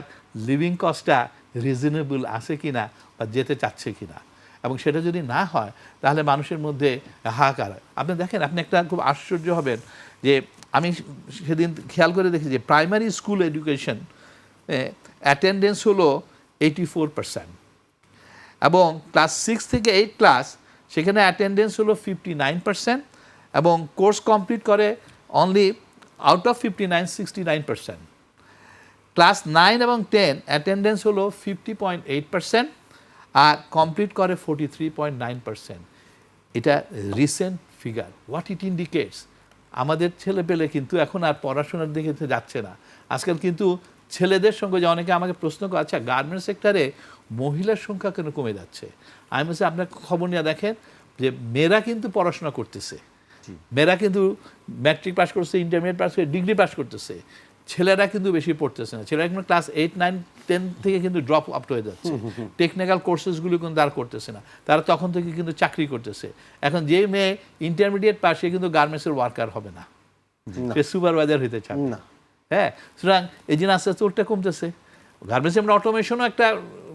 লিভিং কস্টটা রিজনেবল আছে কিনা, বা যেতে চাচ্ছে কিনা। এবং সেটা যদি না হয় তাহলে মানুষের মধ্যে হাহাকার। আপনি দেখেন, আপনি একটা খুব আশ্চর্য হবেন যে আমি সেদিন খেয়াল করে দেখি যে প্রাইমারি স্কুল এডুকেশন অ্যাটেন্ডেন্স হলো 84%, এবং ক্লাস 6 থেকে 8 ক্লাস সেখানে অ্যাটেন্ডেন্স হলো 59%, এবং কোর্স কমপ্লিট করে অনলি আউট অফ 59 69%। ক্লাস 9 এবং 10 অ্যাটেন্ডেন্স হলো 50.8%, আর কমপ্লিট করে 43.9%। এটা recent figure. What it indicates, আমাদের ছেলেপেলে কিন্তু এখন আর পড়াশোনার দিকে যাচ্ছে না। আজকাল কিন্তু ছেলেদের সঙ্গে, যে অনেকে আমাকে প্রশ্ন করে, আচ্ছা গার্মেন্টস সেক্টরে মহিলার সংখ্যা কেন কমে যাচ্ছে, আমি বলছি আপনার খবর নিয়ে দেখেন যে মেয়েরা কিন্তু পড়াশোনা করতেছে, মেয়েরা কিন্তু ম্যাট্রিক পাস করছে, ইন্টারমিডিয়েট পাস করে ডিগ্রি পাস করতেছে, ছেলেরা কিন্তু বেশি পড়তেছে না। ছেলেরা কিন্তু ক্লাস 8, 9, 10 থেকে কিন্তু ড্রপ আউট হয়ে যাচ্ছে, টেকনিক্যাল কোর্সেসগুলো কিন্তু তারা করতেছে না, তারা তখন থেকে কিন্তু চাকরি করতেছে। এখন যে মেয়ে ইন্টারমিডিয়েট পাস, সে কিন্তু গার্মেন্টসের ওয়ার্কার হবে না, সে সুপারভাইজার হইতে চায় না। হ্যাঁ, সুতরাং এই জন্য আস্তে আস্তে ওটা কমতেছে। গার্মেন্টস আমরা অটোমেশনও একটা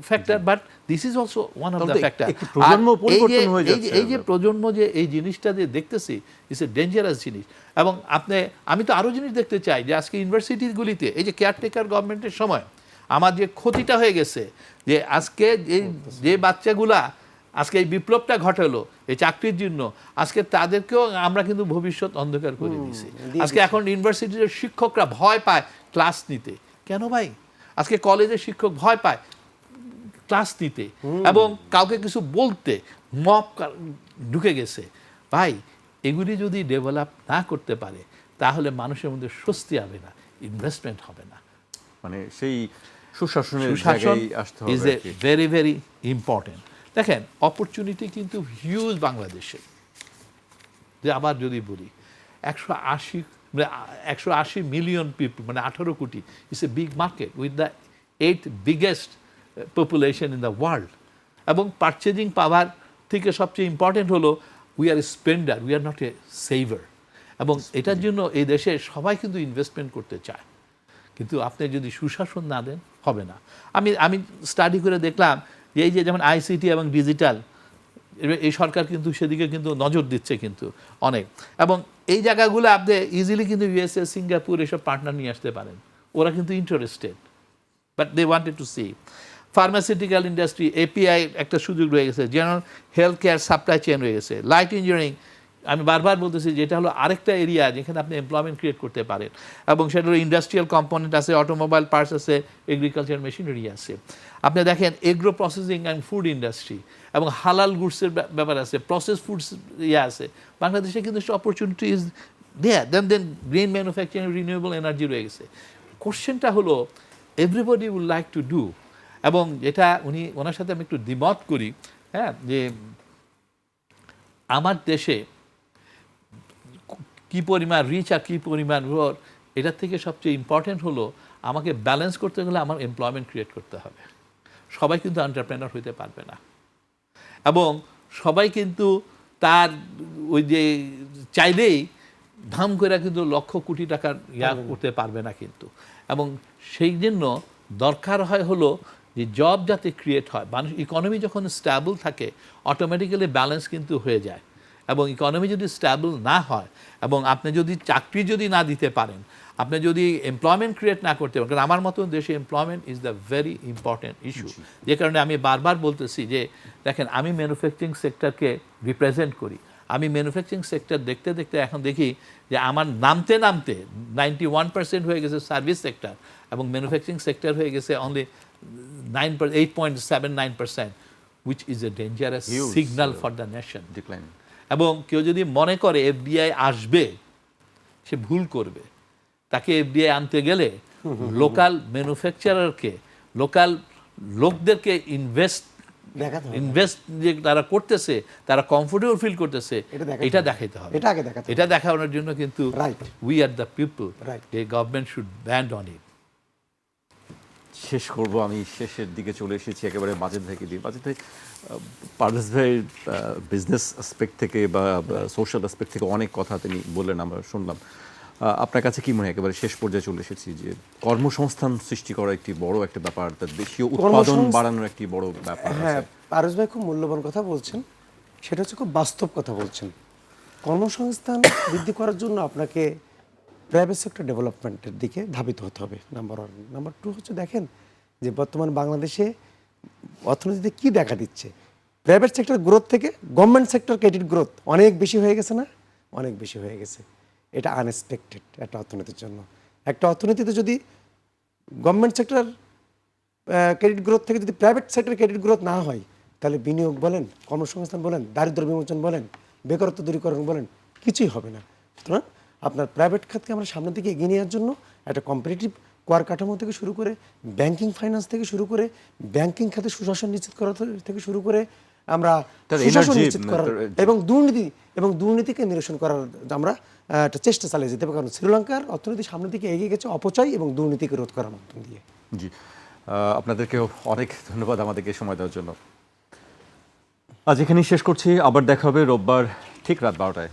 factor, but this is also one of the factor. এই যে প্রজন্ম যে এই জিনিসটা যে দেখতেছি, ইটস এ ডেঞ্জারাস জিনিস। এবং আমি তো আরও জিনিস দেখতে চাই যে আজকে ইউনিভার্সিটিগুলিতে এই যে কেয়ারটেকার গভর্নমেন্টের সময় আমার যে ক্ষতিটা হয়ে গেছে, যে আজকে যে বাচ্চাগুলা আজকে এই বিপ্লবটা ঘটালো এই চাকরির জন্য, আজকে তাদেরকেও আমরা কিন্তু ভবিষ্যৎ অন্ধকার করে দিয়েছি। আজকে এখন ইউনিভার্সিটির শিক্ষকরা ভয় পায় ক্লাস নিতে। কেন ভাই? আজকে কলেজের শিক্ষক ভয় পায় ক্লাস নিতে এবং কাউকে কিছু বলতে, মব ঢুকে গেছে। ভাই, এগুলি যদি ডেভেলপ না করতে পারে তাহলে মানুষের মধ্যে স্বস্তি হবে না, ইনভেস্টমেন্ট হবে না। মানে সেই সুশাসনের জায়গায় আসতে হবে। Is a very very important. দেখেন, অপরচুনিটি কিন্তু হিউজ বাংলাদেশে। যে আবার যদি বলি 180 মিলিয়ন পিপল, মানে 18 কোটি, it's a big market with the 8th biggest population in the world. এবং পারচেজিং পাওয়ার থেকে সবচেয়ে ইম্পর্টেন্ট হলো we are spender, we are not a saver. এবং এটার জন্য এই দেশে সবাই কিন্তু ইনভেস্টমেন্ট করতে চায়, কিন্তু আপনি যদি সুশাসন না দেন হবে না। আমি স্টাডি করে দেখলাম যে এই যে যেমন আইসিটি এবং ডিজিটাল, এই সরকার কিন্তু সেদিকে কিন্তু নজর দিচ্ছে কিন্তু অনেক, এবং এই জায়গাগুলো আপনি ইজিলি কিন্তু ইউএসএ, সিঙ্গাপুর এসব পার্টনার নিয়ে আসতে পারেন, ওরা কিন্তু interested, but they wanted to see. Pharmaceutical industry, API একটা সুযোগ রয়ে গেছে, general health care supply chain রয়ে গেছে, লাইট ইঞ্জিনিয়ারিং, আমি বারবার বলতেছি যেটা হলো আরেকটা এরিয়া যেখানে আপনি এমপ্লয়মেন্ট ক্রিয়েট করতে পারেন, এবং সেটা হলো ইন্ডাস্ট্রিয়াল কম্পোনেন্ট আছে, অটোমোবাইল পার্টস আছে, এগ্রিকালচার মেশিনারি আছে। আপনি দেখেন agro processing and food industry এবং হালাল গুডসের ব্যাপার আছে, প্রসেস ফুডস আছে। বাংলাদেশে কিন্তু opportunity is there. Then green manufacturing, renewable energy রয়ে গেছে। কোশ্চেনটা হলো everybody would like to do, এবং এটা ওনার সাথে আমি একটু দ্বিমত করি, হ্যাঁ, যে আমার দেশে কী পরিমাণ রিচ আর কী পরিমাণ রোর, এটার থেকে সবচেয়ে ইম্পর্টেন্ট হলো আমাকে ব্যালেন্স করতে গেলে আমার এমপ্লয়মেন্ট ক্রিয়েট করতে হবে। সবাই কিন্তু এন্টারপ্রেনার হইতে পারবে না, এবং সবাই কিন্তু তার ওই যে চাইলেই ধাম করে কিন্তু লক্ষ কোটি টাকার করতে পারবে না কিন্তু। এবং সেই জন্য দরকার হয় হলো যে জব যাতে ক্রিয়েট হয়, মানুষ ইকোনমি যখন স্ট্যাবল থাকে অটোমেটিক্যালি ব্যালেন্স কিন্তু হয়ে যায়। এবং ইকোনমি যদি স্ট্যাবল না হয় এবং আপনি যদি চাকরি যদি না দিতে পারেন, আপনি যদি এমপ্লয়মেন্ট ক্রিয়েট না করতে পারেন, কারণ আমার মতন দেশে employment is the very important issue. যে কারণে আমি বারবার বলতেছি যে দেখেন, আমি ম্যানুফ্যাকচারিং সেক্টরকে রিপ্রেজেন্ট করি। আমি ম্যানুফ্যাকচারিং সেক্টর দেখতে দেখতে এখন দেখি যে আমার নামতে 91% হয়ে গেছে সার্ভিস সেক্টর, এবং ম্যানুফ্যাকচারিং সেক্টর হয়ে গেছে only 8.79%, which is a dangerous signal for the nation. Decline. এবং কেউ যদি মনে করে এফডিআই আসবে, সে ভুল করবে। তাকে এফডিআই আনতে গেলে লোকাল ম্যানুফ্যাকচারারকে, লোকাল লোকদেরকে ইনভেস্ট যে তারা করতেছে, তারা কমফোর্টেবল ফিল করতেছে, এটা দেখাইতে হবে। এটা দেখানোর জন্য কিন্তু we are the people, a government should band on it. শেষ করব, আমি শেষের দিকে চলে এসেছি, একেবারে বাজেট থেকে দিই। বাজেট থেকে পারভেজ ভাইয়ের বিজনেস অ্যাসপেক্ট থেকে বা সোশ্যাল অ্যাসপেক্ট থেকে অনেক কথা তিনি বললেন, আমরা শুনলাম। আপনার কাছে কি মনে হয়, একেবারে শেষ পর্যায়ে চলে এসেছি, যে কর্মসংস্থান সৃষ্টি করা একটি বড় একটা ব্যাপার, তার দেশীয় উৎপাদন বাড়ানোর একটি বড় ব্যাপার। হ্যাঁ, পারভেজ ভাই খুব মূল্যবান কথা বলছেন, সেটা হচ্ছে খুব বাস্তব কথা বলছেন। কর্মসংস্থান বৃদ্ধি করার জন্য আপনাকে প্রাইভেট সেক্টর ডেভেলপমেন্টের দিকে ধাবিত হতে হবে, নাম্বার 1। নাম্বার 2 হচ্ছে, দেখেন যে বর্তমান বাংলাদেশে অর্থনীতিতে কি দেখা দিচ্ছে, প্রাইভেট সেক্টর গ্রোথ থেকে গভর্নমেন্ট সেক্টর ক্রেডিট গ্রোথ অনেক বেশি হয়ে গেছে না? অনেক বেশি হয়ে গেছে। এটা আনএক্সপেক্টেড একটা অর্থনীতির জন্য। একটা অর্থনীতিতে যদি গভর্নমেন্ট সেক্টর ক্রেডিট গ্রোথ থেকে যদি প্রাইভেট সেক্টর ক্রেডিট গ্রোথ না হয়, তাহলে বিনিয়োগ বলেন, কর্মসংস্থান বলেন, দারিদ্র বিমোচন বলেন, বেকারত্ব দূরীকরণ বলেন, কিছুই হবে না। সুতরাং আপনার প্রাইভেট খাতকে আমরা সামনের দিকে এগিয়ে নেওয়ার জন্য একটা কম্পিটিটিভ কর কাঠামো থেকে শুরু করে, ব্যাংকিং ফাইন্যান্স থেকে শুরু করে, ব্যাংকিং খাতে সুশাসন নিশ্চিত করা থেকে শুরু করে, আমরা সুশাসন নিশ্চিত করার এবং দুর্নীতিকে নিরসন করার আমরা একটা চেষ্টা চালিয়ে যেতে হবে। কারণ শ্রীলঙ্কার অর্থনীতি সামনের দিকে এগিয়ে গেছে অপচয় এবং দুর্নীতিকে রোধ করার মাধ্যম দিয়ে। জি, আপনাদেরকেও অনেক ধন্যবাদ আমাদেরকে সময় দেওয়ার জন্য। আজ এখানেই শেষ করছি, আবার দেখা হবে রোববার ঠিক রাত 12টায়।